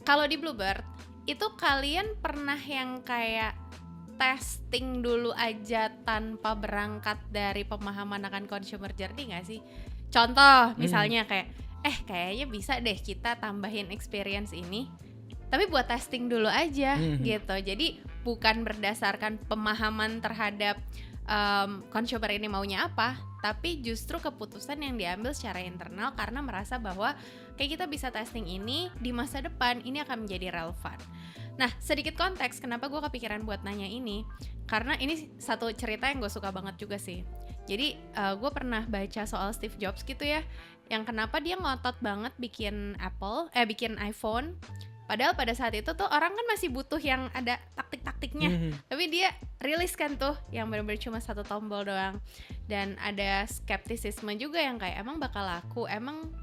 Speaker 1: kalau di Bluebird itu kalian pernah yang kayak testing dulu aja tanpa berangkat dari pemahaman akan consumer journey nggak sih? Contoh misalnya kayak kayaknya bisa deh kita tambahin experience ini, tapi buat testing dulu aja gitu. Jadi bukan berdasarkan pemahaman terhadap consumer ini maunya apa, tapi justru keputusan yang diambil secara internal karena merasa bahwa kayak kita bisa testing ini di masa depan, ini akan menjadi relevan. Nah, sedikit konteks kenapa gue kepikiran buat nanya ini, karena ini satu cerita yang gue suka banget juga sih. Jadi gue pernah baca soal Steve Jobs gitu ya, yang kenapa dia ngotot banget bikin iPhone, padahal pada saat itu tuh orang kan masih butuh yang ada taktik-taktiknya, tapi dia rilis kan tuh yang benar-benar cuma satu tombol doang. Dan ada skeptisisme juga yang kayak emang bakal laku, emang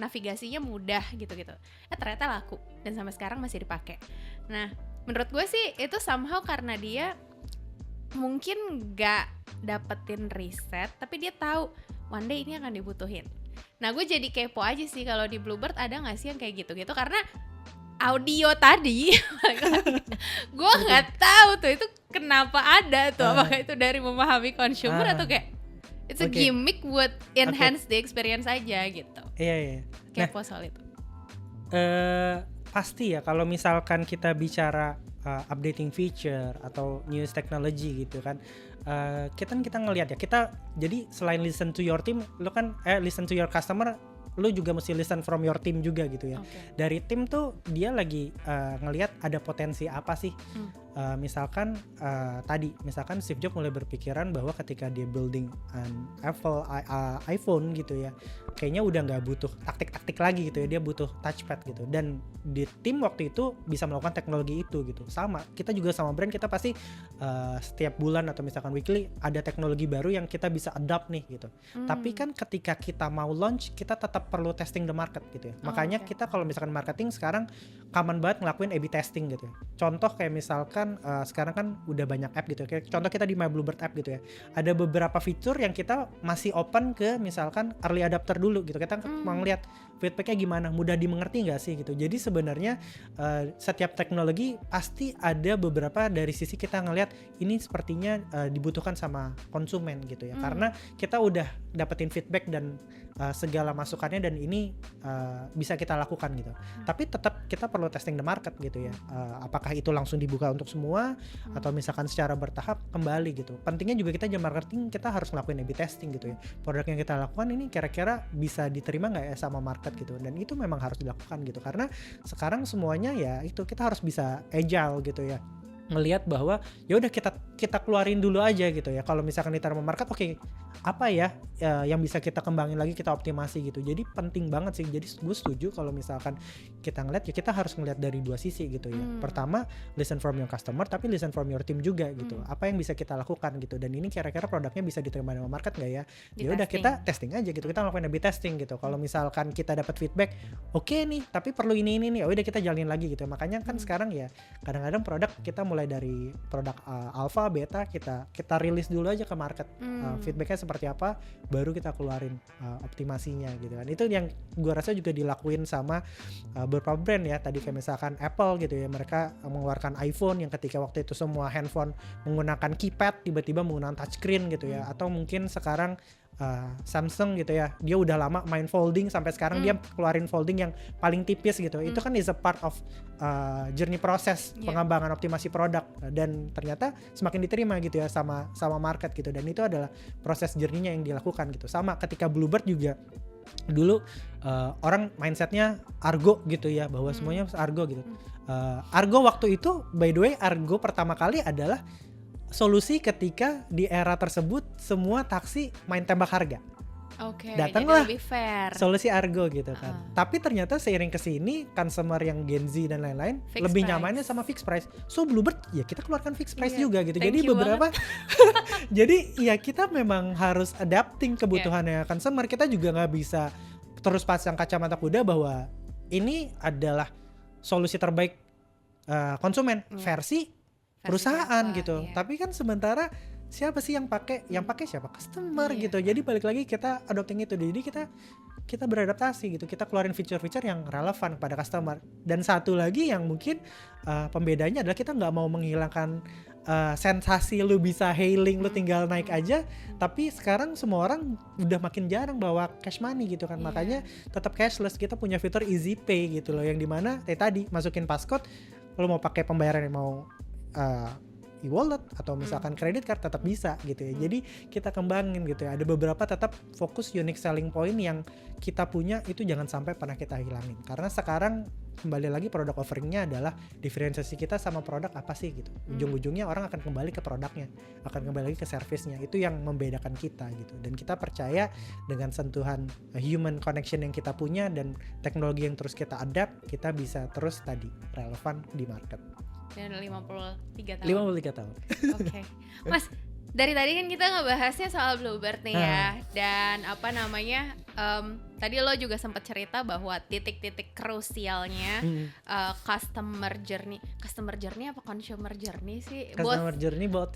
Speaker 1: navigasinya mudah gitu-gitu. Ternyata laku dan sampai sekarang masih dipakai. Nah, menurut gue sih itu somehow karena dia mungkin gak dapetin riset, tapi dia tahu one day ini akan dibutuhin. Nah, gue jadi kepo aja sih kalau di Bluebird ada nggak sih yang kayak gitu-gitu, karena audio tadi gue nggak tahu tuh itu kenapa ada tuh, apakah itu dari memahami consumer atau kayak it's a gimmick buat enhance the experience aja gitu.
Speaker 2: Iya.
Speaker 1: Kepo soal itu.
Speaker 2: Pasti ya kalau misalkan kita bicara updating feature atau news technology gitu kan, kita ngelihat ya, kita jadi selain listen to your team, lo kan listen to your customer, lo juga mesti listen from your team juga gitu ya. Dari tim tuh dia lagi ngelihat ada potensi apa sih Misalkan misalkan Steve Jobs mulai berpikiran bahwa ketika dia building an iPhone gitu ya, kayaknya udah nggak butuh taktik-taktik lagi gitu ya, dia butuh touchpad gitu. Dan di tim waktu itu bisa melakukan teknologi itu gitu. Sama, kita juga sama brand, kita pasti setiap bulan atau misalkan weekly ada teknologi baru yang kita bisa adopt nih gitu. Tapi kan ketika kita mau launch, kita tetap perlu testing the market gitu ya. Makanya kita kalau misalkan marketing sekarang common banget ngelakuin A/B testing gitu ya. Contoh kayak misalkan sekarang kan udah banyak app gitu ya. Kayak contoh kita di My Bluebird app gitu ya. Ada beberapa fitur yang kita masih open ke misalkan early adopter dulu gitu. Kita mau ngeliat feedbacknya gimana, mudah dimengerti nggak sih gitu. Jadi sebenarnya setiap teknologi pasti ada beberapa dari sisi kita ngeliat ini sepertinya dibutuhkan sama konsumen gitu ya. Karena kita udah dapetin feedback dan segala masukannya, dan ini bisa kita lakukan gitu. Tapi tetap kita perlu testing the market gitu ya. Apakah itu langsung dibuka untuk semua atau misalkan secara bertahap kembali gitu. Pentingnya juga kita jam marketing, kita harus ngelakuin A/B testing gitu ya. Produk yang kita lakukan ini kira-kira bisa diterima nggak ya sama market gitu. Dan itu memang harus dilakukan gitu, karena sekarang semuanya ya itu kita harus bisa agile gitu ya, ngelihat bahwa ya udah kita keluarin dulu aja gitu ya. Kalau misalkan diterima market, oke, apa ya yang bisa kita kembangin lagi, kita optimasi gitu. Jadi penting banget sih. Jadi gue setuju kalau misalkan kita ngeliat, ya kita harus ngeliat dari dua sisi gitu ya. Pertama, listen from your customer, tapi listen from your team juga gitu. Apa yang bisa kita lakukan gitu, dan ini kira-kira produknya bisa diterima sama market nggak ya. Ya udah kita testing aja gitu, kita ngelakuin A/B testing gitu. Kalau misalkan kita dapat feedback oke nih, tapi perlu ini nih, ya udah kita jalanin lagi gitu. Makanya kan sekarang ya kadang-kadang produk kita mulai dari produk alpha, beta, kita rilis dulu aja ke market. Feedbacknya seperti apa, baru kita keluarin optimasinya gitu kan. Itu yang gue rasa juga dilakuin sama beberapa brand ya. Tadi kayak misalkan Apple gitu ya, mereka mengeluarkan iPhone yang ketika waktu itu semua handphone menggunakan keypad, tiba-tiba menggunakan touchscreen gitu ya. Atau mungkin sekarang Samsung gitu ya, dia udah lama main folding, sampai sekarang dia keluarin folding yang paling tipis gitu. Itu kan is a part of journey proses pengembangan optimasi produk, dan ternyata semakin diterima gitu ya sama market gitu. Dan itu adalah proses journey-nya yang dilakukan gitu. Sama ketika Bluebird juga dulu orang mindsetnya argo gitu ya, bahwa semuanya argo gitu. Argo waktu itu, by the way, argo pertama kali adalah solusi ketika di era tersebut semua taksi main tembak harga. Datanglah
Speaker 1: lebih fair.
Speaker 2: Solusi argo gitu kan. Tapi ternyata seiring kesini consumer yang Gen Z dan lain-lain lebih nyamannya sama fixed price. So Bluebird ya kita keluarkan fixed price juga gitu. Jadi beberapa jadi ya kita memang harus adapting kebutuhannya consumer. Kita juga nggak bisa terus pasang kacamata kuda bahwa ini adalah solusi terbaik konsumen versi perusahaan gitu. Tapi kan sementara siapa sih yang pakai? Yang pakai siapa? Customer gitu. Jadi balik lagi kita adopting itu. Jadi kita beradaptasi gitu. Kita keluarin feature-feature yang relevan kepada customer. Dan satu lagi yang mungkin pembedanya adalah kita nggak mau menghilangkan sensasi lu bisa hailing, lu tinggal naik aja. Tapi sekarang semua orang udah makin jarang bawa cash money gitu kan. Makanya tetap cashless. Kita punya fitur easy pay gitu loh, yang dimana tadi masukin passcode, lu mau pakai pembayaran yang mau e-wallet atau misalkan credit card tetap bisa gitu ya. Jadi kita kembangin gitu ya. Ada beberapa tetap fokus unique selling point yang kita punya, itu jangan sampai pernah kita hilangin. Karena sekarang kembali lagi produk offeringnya adalah diferensiasi kita sama produk apa sih gitu. Ujung-ujungnya orang akan kembali ke produknya, akan kembali lagi ke servisnya. Itu yang membedakan kita gitu. Dan kita percaya dengan sentuhan human connection yang kita punya dan teknologi yang terus kita adapt, kita bisa terus tadi relevan di market.
Speaker 1: Dan 53 tahun.
Speaker 2: Oke.
Speaker 1: Mas, dari tadi kan kita ngebahasnya soal Bluebird nih ya. Dan tadi lo juga sempat cerita bahwa titik-titik krusialnya customer journey apa consumer journey sih?
Speaker 2: Customer journey both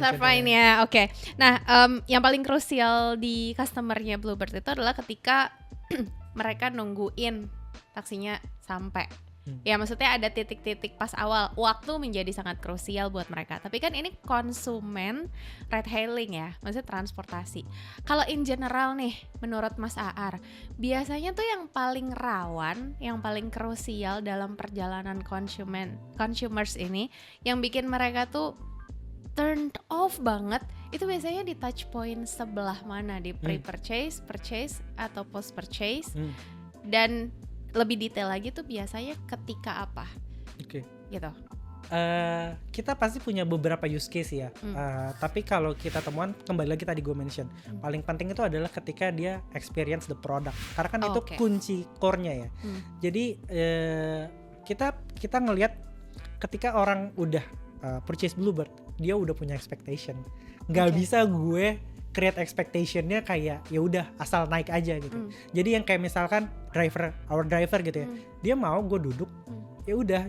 Speaker 1: are fine ya. Oke. Nah, yang paling krusial di customernya Bluebird itu adalah ketika mereka nungguin taksinya sampai. Ya maksudnya ada titik-titik pas awal, waktu menjadi sangat krusial buat mereka. Tapi kan ini konsumen ride hailing ya, maksudnya transportasi. Kalau in general nih, menurut Mas Aar, biasanya tuh yang paling rawan, yang paling krusial dalam perjalanan consumers ini, yang bikin mereka tuh turned off banget, itu biasanya di touch point sebelah mana? Di pre-purchase, purchase, atau post-purchase? Dan lebih detail lagi tuh biasanya ketika apa?
Speaker 2: Oke.
Speaker 1: Gitu.
Speaker 2: Kita pasti punya beberapa use case ya. Tapi kalau kita temuan kembali lagi tadi gue mention, paling penting itu adalah ketika dia experience the product. Karena kan itu kunci core-nya ya. Jadi kita ngelihat ketika orang udah purchase Bluebird, dia udah punya expectation. Nggak bisa gue create expectationnya kayak ya udah asal naik aja gitu. Jadi yang kayak misalkan our driver gitu ya, dia mau gue duduk, ya udah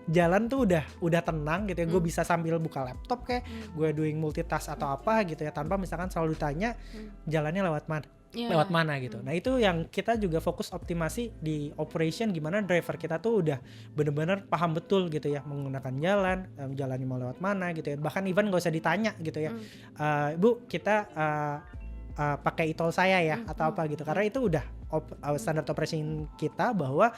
Speaker 2: jalan tuh udah tenang gitu ya. Gue bisa sambil buka laptop kayak gue doing multitask atau apa gitu ya, tanpa misalkan selalu ditanya jalannya lewat mana gitu. Nah itu yang kita juga fokus optimasi di operation, gimana driver kita tuh udah bener-bener paham betul gitu ya menggunakan jalannya mau lewat mana gitu ya. Bahkan even gak usah ditanya gitu ya, Bu kita pakai e-tol saya ya atau apa gitu, karena itu udah standar operation kita bahwa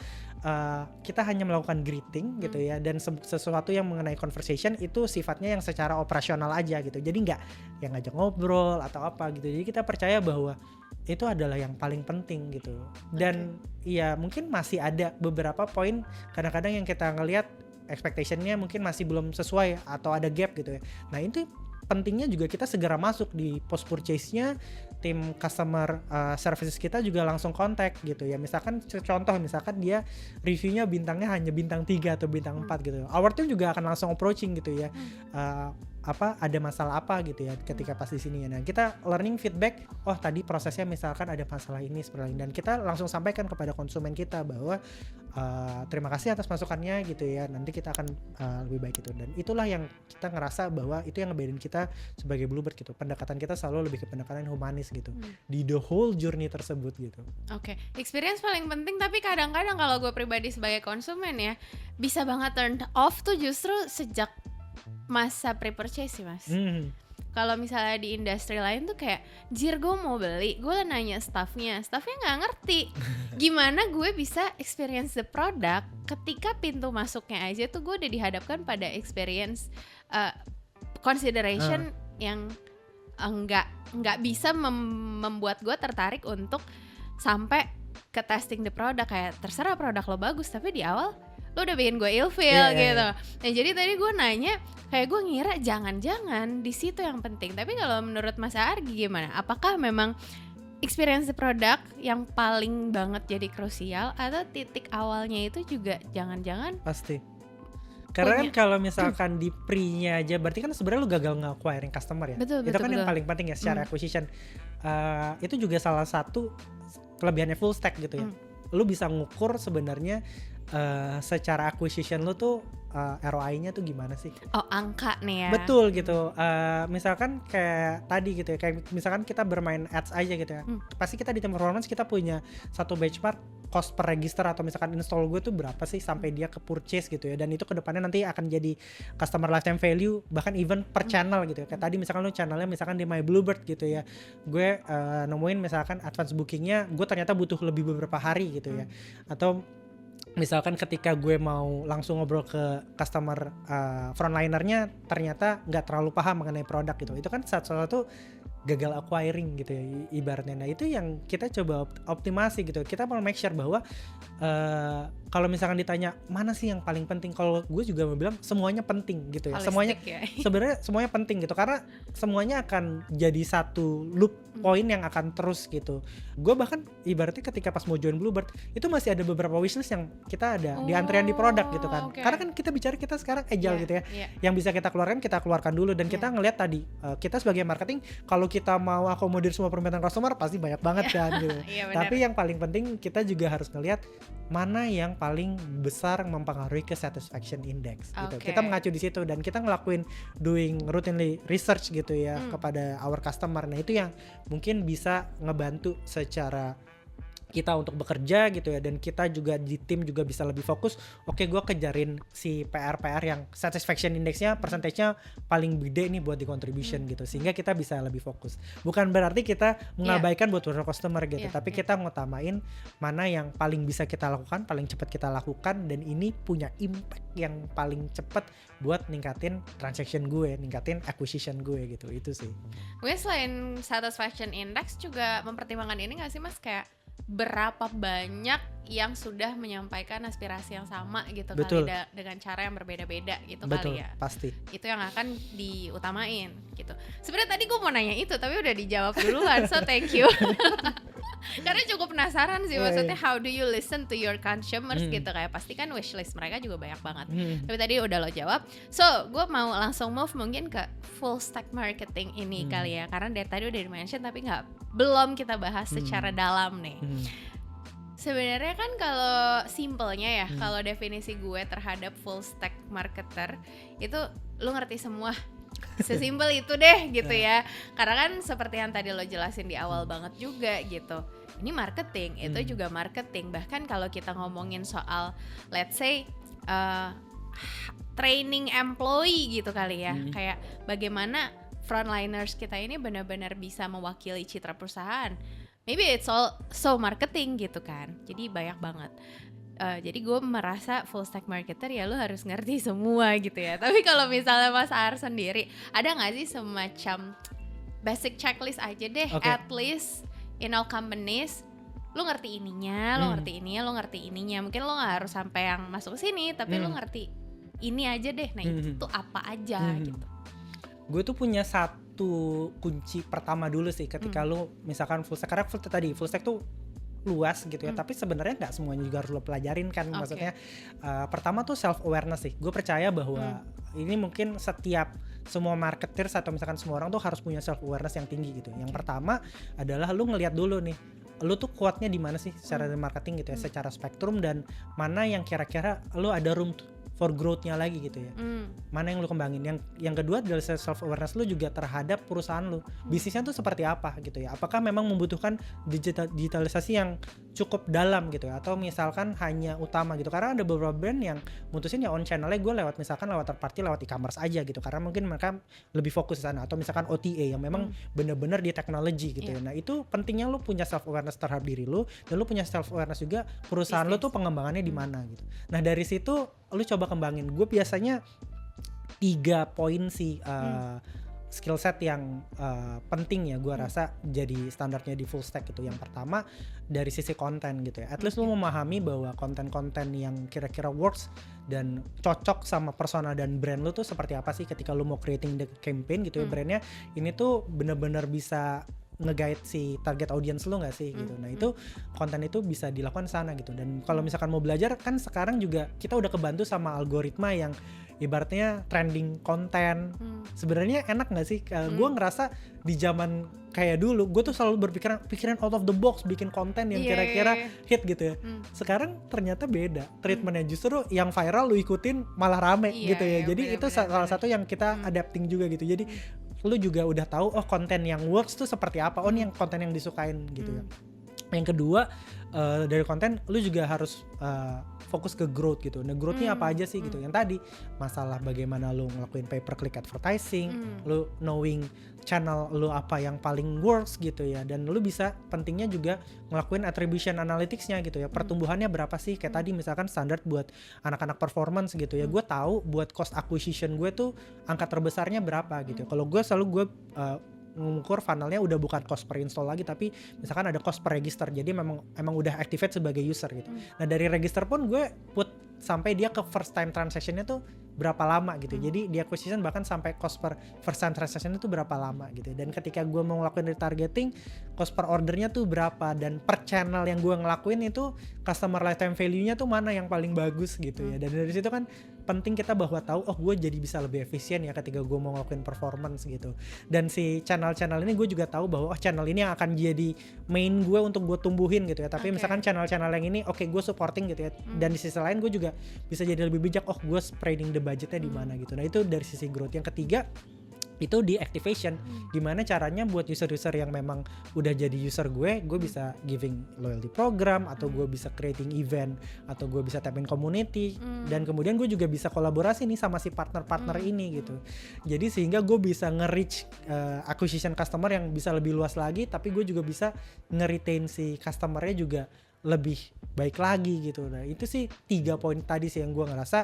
Speaker 2: kita hanya melakukan greeting gitu ya, dan sesuatu yang mengenai conversation itu sifatnya yang secara operasional aja gitu, jadi nggak yang ngajak ngobrol atau apa gitu. Jadi kita percaya bahwa itu adalah yang paling penting gitu. Dan ya mungkin masih ada beberapa poin kadang-kadang yang kita ngelihat expectationnya mungkin masih belum sesuai atau ada gap gitu ya. Nah itu pentingnya juga kita segera masuk di post purchase-nya, tim customer services kita juga langsung kontak gitu ya. Misalkan contoh dia reviewnya bintangnya hanya bintang 3 atau bintang 4 gitu. Our team juga akan langsung approaching gitu ya. Ada masalah apa gitu ya ketika pas di sini ya. Nah, kita learning feedback, oh tadi prosesnya misalkan ada masalah ini seperti ini, dan kita langsung sampaikan kepada konsumen kita bahwa terima kasih atas masukannya gitu ya. Nanti kita akan lebih baik itu. Dan itulah yang kita ngerasa bahwa itu yang ngebedain kita sebagai Bluebird gitu. Pendekatan kita selalu lebih ke pendekatan humanis gitu. Di the whole journey tersebut gitu.
Speaker 1: Oke. Experience paling penting, tapi kadang-kadang kalau gue pribadi sebagai konsumen ya, bisa banget turn off tuh justru sejak masa pre-purchase sih mas. Kalau misalnya di industri lain tuh kayak, jir gue mau beli, gue nanya staffnya nggak ngerti gimana gue bisa experience the product ketika pintu masuknya aja tuh gue udah dihadapkan pada experience consideration yang nggak bisa membuat gue tertarik untuk sampai ke testing the product. Kayak terserah produk lo bagus, tapi di awal lo udah bikin gue ilfeel gitu. Nah jadi tadi gue nanya, kayak gue ngira jangan-jangan di situ yang penting. Tapi kalau menurut Mas Argi gimana? Apakah memang experience the product yang paling banget jadi krusial, atau titik awalnya itu juga jangan-jangan?
Speaker 2: Pasti. Karena kan kalau misalkan di pre-nya aja, berarti kan sebenarnya lu gagal nge-acquiring customer ya.
Speaker 1: Betul,
Speaker 2: itu kan yang paling penting ya secara acquisition. Itu juga salah satu kelebihannya full stack gitu ya. Lu bisa ngukur sebenarnya secara acquisition lu tuh ROI-nya tuh gimana sih?
Speaker 1: Oh, angka nih ya.
Speaker 2: Betul gitu. Misalkan kayak tadi gitu ya, kayak misalkan kita bermain ads aja gitu ya. Pasti kita di tim performance kita punya satu benchmark cost per register atau misalkan install gue tuh berapa sih sampai dia ke purchase gitu ya. Dan itu kedepannya nanti akan jadi customer lifetime value, bahkan even per channel gitu ya. Kayak tadi misalkan lu channelnya misalkan di My Bluebird gitu ya. Gue nemuin misalkan advance bookingnya gue ternyata butuh lebih beberapa hari gitu ya. Atau misalkan ketika gue mau langsung ngobrol ke customer frontlinernya ternyata nggak terlalu paham mengenai produk gitu, itu kan satu gagal acquiring gitu ya ibaratnya. Nah itu yang kita coba optimasi gitu. Kita mau make sure bahwa kalau misalkan ditanya mana sih yang paling penting, kalau gue juga mau bilang semuanya penting gitu ya. Semuanya sebenarnya semuanya penting gitu, karena semuanya akan jadi satu loop point yang akan terus gitu. Gue bahkan ibaratnya ketika pas mau join Bluebird itu masih ada beberapa wishlist yang kita ada di antrian di produk gitu kan. Karena kan kita bicara kita sekarang agile gitu ya. Yang bisa kita keluarkan dulu, dan kita ngelihat tadi kita sebagai marketing kalau kita mau akomodir semua permintaan customer pasti banyak banget kan gitu. Tapi yang paling penting kita juga harus ngelihat mana yang paling besar mempengaruhi ke satisfaction index gitu. Kita mengacu di situ dan kita ngelakuin routinely research gitu ya kepada our customer. Nah itu yang mungkin bisa ngebantu secara kita untuk bekerja gitu ya, dan kita juga di tim juga bisa lebih fokus. Oke, gue kejarin si PR yang satisfaction indexnya persentasenya paling gede nih buat di contribution gitu, sehingga kita bisa lebih fokus. Bukan berarti kita mengabaikan buat customer gitu, tapi kita ngutamain mana yang paling bisa kita lakukan, paling cepat kita lakukan, dan ini punya impact yang paling cepat buat ningkatin transaction gue, ningkatin acquisition gue gitu. Itu sih.
Speaker 1: Mungkin selain satisfaction index juga mempertimbangkan ini nggak sih mas, kayak berapa banyak yang sudah menyampaikan aspirasi yang sama gitu
Speaker 2: Betul.
Speaker 1: kali dengan cara yang berbeda-beda gitu
Speaker 2: Betul,
Speaker 1: kali ya.
Speaker 2: pasti.
Speaker 1: Itu yang akan diutamain gitu. Sebenarnya tadi gue mau nanya itu tapi udah dijawab duluan, so thank you. Karena cukup penasaran sih, maksudnya how do you listen to your consumers gitu, kayak pasti kan wishlist mereka juga banyak banget. Tapi tadi udah lo jawab, so gue mau langsung move mungkin ke full stack marketing ini kali ya, karena dari tadi udah di-mention tapi belum kita bahas secara dalam nih. Sebenarnya kan kalau simpelnya ya, kalau definisi gue terhadap full stack marketer itu lu ngerti semua. Sesimpel itu deh gitu ya. Karena kan seperti yang tadi lo jelasin di awal banget juga gitu. Ini marketing, itu juga marketing. Bahkan kalau kita ngomongin soal let's say training employee gitu kali ya. Kayak bagaimana frontliners kita ini benar-benar bisa mewakili citra perusahaan. Maybe it's all so marketing gitu kan. Jadi banyak banget. Jadi gue merasa full stack marketer ya lu harus ngerti semua gitu ya. Tapi kalau misalnya Mas Ar sendiri, ada gak sih semacam basic checklist aja deh, at least in all companies lu ngerti ininya, lu ngerti ininya, lu ngerti ininya. Mungkin lu gak harus sampai yang masuk ke sini, tapi lu ngerti ini aja deh. Nah itu tuh apa aja gitu.
Speaker 2: Gue tuh punya satu kunci pertama dulu sih ketika lu misalkan full stack. Karena full stack tuh luas gitu ya, tapi sebenarnya nggak semuanya juga harus lo pelajarin kan. Maksudnya pertama tuh self awareness sih. Gue percaya bahwa ini mungkin semua marketers atau misalkan semua orang tuh harus punya self awareness yang tinggi gitu. Yang pertama adalah lu ngelihat dulu nih, lu tuh kuatnya di mana sih secara marketing gitu ya, secara spektrum, dan mana yang kira-kira lu ada room for growth-nya lagi gitu ya. Mana yang lu kembangin. Yang kedua adalah self awareness lu juga terhadap perusahaan lu. Bisnisnya tuh seperti apa gitu ya. Apakah memang membutuhkan digitalisasi yang cukup dalam gitu ya, atau misalkan hanya utama gitu. Karena ada beberapa brand yang mutusin ya on channelnya gue lewat third party, lewat e-commerce aja gitu. Karena mungkin mereka lebih fokus di sana, atau misalkan OTA yang memang benar-benar di teknologi gitu ya. Nah, itu pentingnya lu punya self awareness terhadap diri lu, dan lu punya self awareness juga perusahaan lu tuh pengembangannya di mana gitu. Nah, dari situ lu coba kembangin. Gue biasanya 3 poin sih skill set yang penting ya gue rasa jadi standarnya di full stack gitu. Yang pertama dari sisi konten gitu ya. At least lu memahami bahwa konten-konten yang kira-kira works dan cocok sama persona dan brand lu tuh seperti apa sih ketika lu mau creating the campaign gitu ya. Brandnya ini tuh bener-bener bisa nge-guide si target audience lu gak sih gitu. Nah itu konten itu bisa dilakukan sana gitu. Dan kalau misalkan mau belajar kan sekarang juga kita udah kebantu sama algoritma yang ibaratnya trending konten. Sebenarnya enak gak sih? Gue ngerasa di zaman kayak dulu gue tuh selalu pikiran out of the box, bikin konten yang kira-kira hit gitu ya. Sekarang ternyata beda treatmentnya, justru yang viral lu ikutin malah rame gitu ya. Jadi itu salah satu yang kita adapting juga gitu. Jadi lu juga udah tahu oh konten yang works tuh seperti apa, oh ini yang konten yang disukain gitu ya. Yang kedua dari konten lu juga harus fokus ke growth gitu. Nah growthnya apa aja sih gitu. Yang tadi masalah bagaimana lu ngelakuin pay per click advertising, lu knowing channel lu apa yang paling works gitu ya, dan lu bisa pentingnya juga ngelakuin attribution analytics-nya gitu ya. Pertumbuhannya berapa sih? Kayak tadi misalkan standar buat anak-anak performance gitu ya. Gue tahu buat cost acquisition gue tuh angka terbesarnya berapa gitu. Kalau gue selalu mengukur funnelnya udah bukan cost per install lagi, tapi misalkan ada cost per register. Jadi emang udah activate sebagai user gitu. Nah dari register pun gue put sampai dia ke first time transaction-nya tuh berapa lama gitu. Jadi di acquisition bahkan sampai cost per first time transaction itu berapa lama gitu. Dan ketika gue mau ngelakuin retargeting, cost per ordernya tuh berapa, dan per channel yang gue ngelakuin itu customer lifetime value-nya tuh mana yang paling bagus gitu ya. Dan dari situ kan penting kita bahwa tahu oh gue jadi bisa lebih efisien ya ketika gue mau ngelakuin performance gitu. Dan si channel-channel ini gue juga tahu bahwa oh channel ini yang akan jadi main gue untuk gue tumbuhin gitu ya. Tapi misalkan channel-channel yang ini gue supporting gitu ya. Dan di sisi lain gue juga bisa jadi lebih bijak, oh gue spreading the budgetnya di mana gitu. Nah itu dari sisi growth. Yang ketiga itu di activation, gimana caranya buat user-user yang memang udah jadi user gue bisa giving loyalty program, atau gue bisa creating event, atau gue bisa tap in community, dan kemudian gue juga bisa kolaborasi nih sama si partner-partner ini gitu. Jadi sehingga gue bisa nge-reach acquisition customer yang bisa lebih luas lagi, tapi gue juga bisa nge-retain si customernya juga lebih baik lagi gitu. Nah itu sih 3 poin tadi sih yang gue ngerasa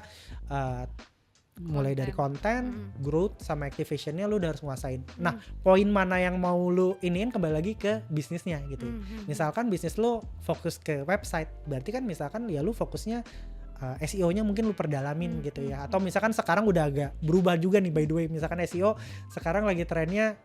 Speaker 2: mulai dari konten,
Speaker 1: Mm-mm.
Speaker 2: growth sama activationnya lu udah harus nguasain. Nah, poin mana yang mau lu iniin kembali lagi ke bisnisnya gitu. Misalkan bisnis lu fokus ke website, berarti kan misalkan ya lu fokusnya SEO-nya mungkin lu perdalamin gitu ya. Atau misalkan sekarang udah agak berubah juga nih by the way, misalkan SEO sekarang lagi trennya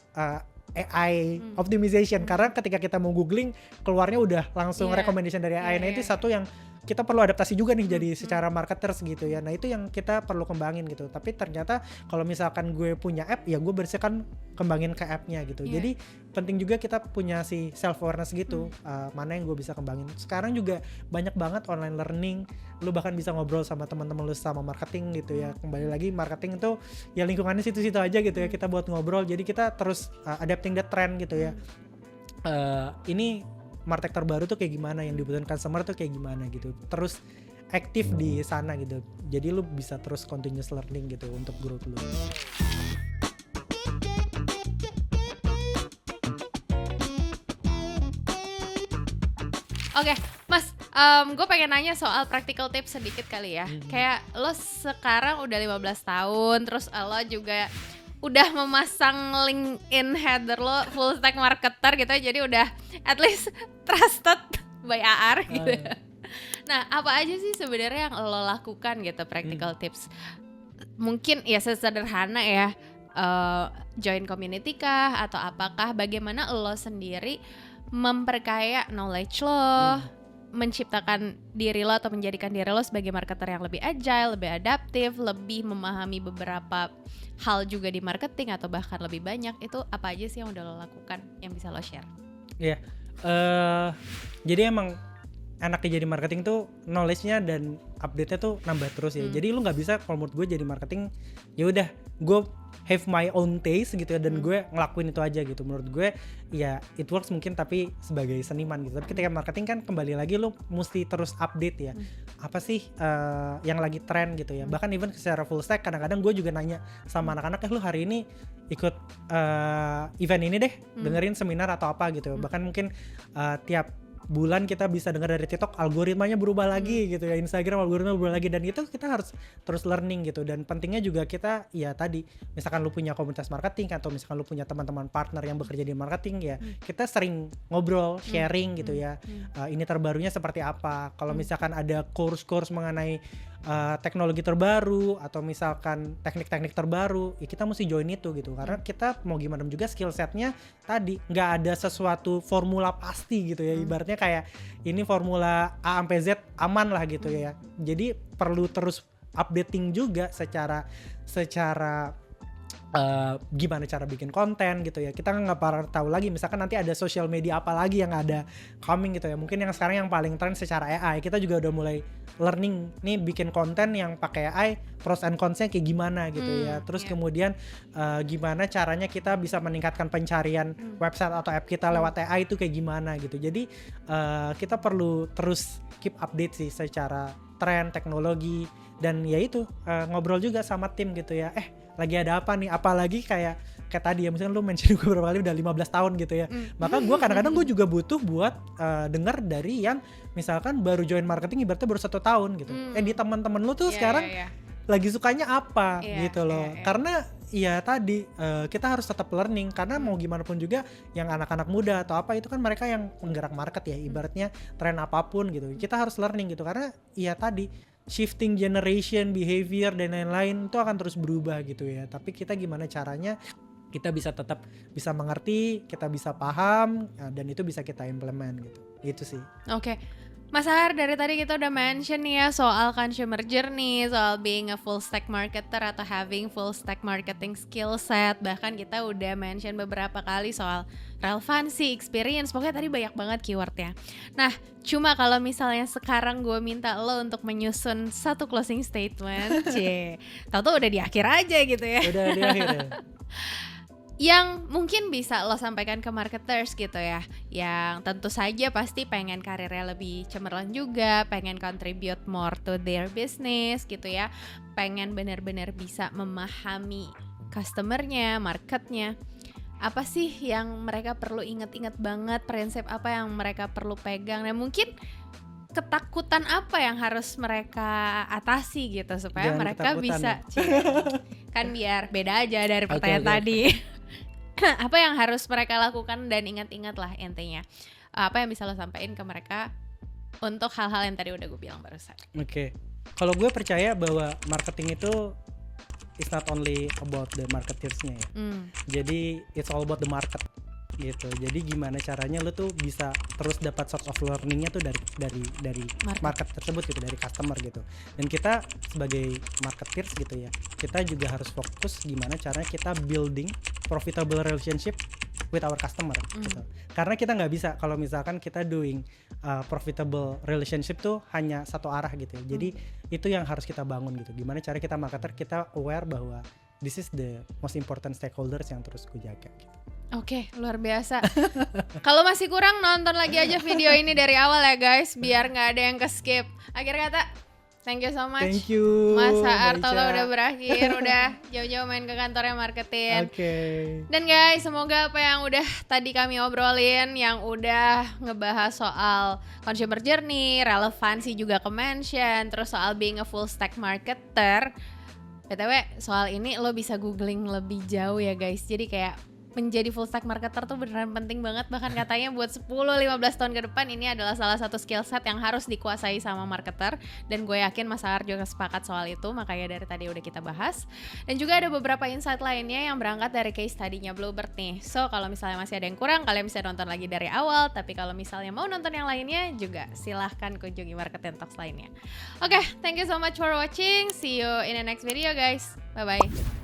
Speaker 2: AI optimization, karena ketika kita mau googling keluarnya udah langsung recommendation dari AI. Nah itu satu yang kita perlu adaptasi juga nih jadi secara marketers gitu ya. Nah itu yang kita perlu kembangin gitu. Tapi ternyata kalau misalkan gue punya app, ya gue bersihkan kembangin ke app-nya gitu. Jadi penting juga kita punya si self awareness gitu, mana yang gue bisa kembangin. Sekarang juga banyak banget online learning, lu bahkan bisa ngobrol sama teman-teman lu sama marketing gitu ya. Kembali lagi marketing itu ya lingkungannya situ-situ aja gitu ya, kita buat ngobrol. Jadi kita terus adapting the trend gitu ya. Ini martech terbaru tuh kayak gimana, yang dibutuhkan customer tuh kayak gimana gitu. Terus aktif di sana gitu. Jadi lu bisa terus continuous learning gitu untuk growth lu.
Speaker 1: Oke, Mas, gue pengen nanya soal practical tips sedikit kali ya. Kayak lo sekarang udah 15 tahun, terus lo juga udah memasang LinkedIn header lo full stack marketer gitu, jadi udah at least trusted by AR gitu. Nah, apa aja sih sebenarnya yang lo lakukan gitu practical tips? Mungkin ya sesederhana ya, join community kah atau apakah, bagaimana lo sendiri memperkaya knowledge lo, menciptakan diri lo atau menjadikan diri lo sebagai marketer yang lebih agile, lebih adaptif, lebih memahami beberapa hal juga di marketing atau bahkan lebih banyak. Itu apa aja sih yang udah lo lakukan yang bisa lo share?
Speaker 2: Iya, jadi emang enaknya jadi marketing tuh knowledge-nya dan update-nya tuh nambah terus ya. Jadi lu nggak bisa, kalau menurut gue jadi marketing ya udah gue have my own taste gitu ya, dan gue ngelakuin itu aja gitu. Menurut gue ya it works mungkin, tapi sebagai seniman gitu. Tapi ketika marketing kan kembali lagi lu mesti terus update ya. Apa sih yang lagi tren gitu ya. Bahkan even secara full stack kadang-kadang gue juga nanya sama anak-anak, lu hari ini ikut event ini deh, dengerin seminar atau apa gitu. Bahkan mungkin tiap bulan kita bisa dengar dari TikTok algoritmanya berubah lagi gitu ya, Instagram algoritma berubah lagi, dan itu kita harus terus learning gitu. Dan pentingnya juga kita ya tadi, misalkan lu punya komunitas marketing atau misalkan lu punya teman-teman partner yang bekerja di marketing ya, kita sering ngobrol, sharing gitu ya. Ini terbarunya seperti apa, kalau misalkan ada course mengenai teknologi terbaru atau misalkan teknik-teknik terbaru, ya kita mesti join itu gitu. Karena kita mau gimana juga skill setnya tadi nggak ada sesuatu formula pasti gitu ya. Ibaratnya kayak ini formula A sampai Z aman lah gitu ya. Jadi perlu terus updating juga secara gimana cara bikin konten gitu ya. Kita nggak pernah tahu lagi misalkan nanti ada social media apa lagi yang ada coming gitu ya. Mungkin yang sekarang yang paling tren secara AI, kita juga udah mulai learning nih bikin konten yang pakai AI, pros and cons-nya kayak gimana gitu ya. Terus kemudian gimana caranya kita bisa meningkatkan pencarian website atau app kita lewat AI itu kayak gimana gitu. Jadi kita perlu terus keep update sih secara tren teknologi, dan ya itu ngobrol juga sama tim gitu ya. Lagi ada apa nih, apalagi kayak tadi ya, misalnya lu mention gue beberapa kali udah 15 tahun gitu ya. Maka gue kadang-kadang gue juga butuh buat dengar dari yang misalkan baru join marketing ibaratnya baru 1 tahun gitu. Di teman-teman lu tuh sekarang lagi sukanya apa gitu loh. Karena ya tadi kita harus tetap learning, karena mau gimana pun juga yang anak-anak muda atau apa itu kan mereka yang penggerak market ya, ibaratnya tren apapun gitu. Kita harus learning gitu, karena ya tadi shifting generation, behavior dan lain-lain itu akan terus berubah gitu ya. Tapi kita gimana caranya kita bisa tetap bisa mengerti, kita bisa paham, dan itu bisa kita implement gitu. Itu sih.
Speaker 1: Oke. Mas Har, dari tadi kita udah mention nih ya soal consumer journey, soal being a full stack marketer atau having full stack marketing skill set. Bahkan kita udah mention beberapa kali soal relevansi, experience, pokoknya tadi banyak banget keywordnya. Nah, cuma kalau misalnya sekarang gue minta lo untuk menyusun satu closing statement, tau-tau udah di akhir aja gitu ya.
Speaker 2: Udah di akhir ya.
Speaker 1: Yang mungkin bisa lo sampaikan ke marketers gitu ya, yang tentu saja pasti pengen karirnya lebih cemerlang juga, pengen contribute more to their business gitu ya, pengen benar-benar bisa memahami customernya, marketnya. Apa sih yang mereka perlu inget-inget banget, prinsip apa yang mereka perlu pegang? Nah mungkin ketakutan apa yang harus mereka atasi gitu supaya
Speaker 2: Jangan
Speaker 1: mereka
Speaker 2: ketakutan
Speaker 1: bisa kan biar beda aja dari
Speaker 2: Oke,
Speaker 1: pertanyaan
Speaker 2: oke,
Speaker 1: tadi. Apa yang harus mereka lakukan dan ingat-ingat lah intinya. Apa yang bisa lo sampaikan ke mereka untuk hal-hal yang tadi udah gue bilang barusan.
Speaker 2: Oke. Kalau gue percaya bahwa marketing itu it's not only about the marketeers-nya ya. Jadi it's all about the market gitu. Jadi gimana caranya lu tuh bisa terus dapat source of learning-nya tuh dari market tersebut gitu, dari customer gitu. Dan kita sebagai marketeers gitu ya, kita juga harus fokus gimana caranya kita building profitable relationship with our customer gitu. Karena kita nggak bisa kalau misalkan kita doing profitable relationship tuh hanya satu arah gitu ya. Jadi itu yang harus kita bangun gitu. Gimana cara kita marketer kita aware bahwa this is the most important stakeholders yang terus gue jaga gitu.
Speaker 1: Oke, luar biasa. Kalau masih kurang, nonton lagi aja video ini dari awal ya guys, biar nggak ada yang ke-skip. Akhir kata, thank you so much.
Speaker 2: Thank you.
Speaker 1: Masa Artola
Speaker 2: Aisyah.
Speaker 1: udah berakhir, udah jauh-jauh main ke kantornya marketing.
Speaker 2: Oke.
Speaker 1: Dan guys, semoga apa yang udah tadi kami obrolin, yang udah ngebahas soal consumer journey, relevansi juga ke mention, terus soal being a full stack marketer. BTW, soal ini lo bisa googling lebih jauh ya guys. Jadi kayak menjadi full stack marketer tuh beneran penting banget. Bahkan katanya buat 10-15 tahun ke depan ini adalah salah satu skill set yang harus dikuasai sama marketer. Dan gue yakin Mas Ar juga sepakat soal itu, makanya dari tadi udah kita bahas. Dan juga ada beberapa insight lainnya yang berangkat dari case study-nya Bluebird nih. So kalau misalnya masih ada yang kurang, kalian bisa nonton lagi dari awal. Tapi kalau misalnya mau nonton yang lainnya juga silahkan kunjungi Marketing Talks lainnya. Oke, thank you so much for watching. See you in the next video guys. Bye-bye.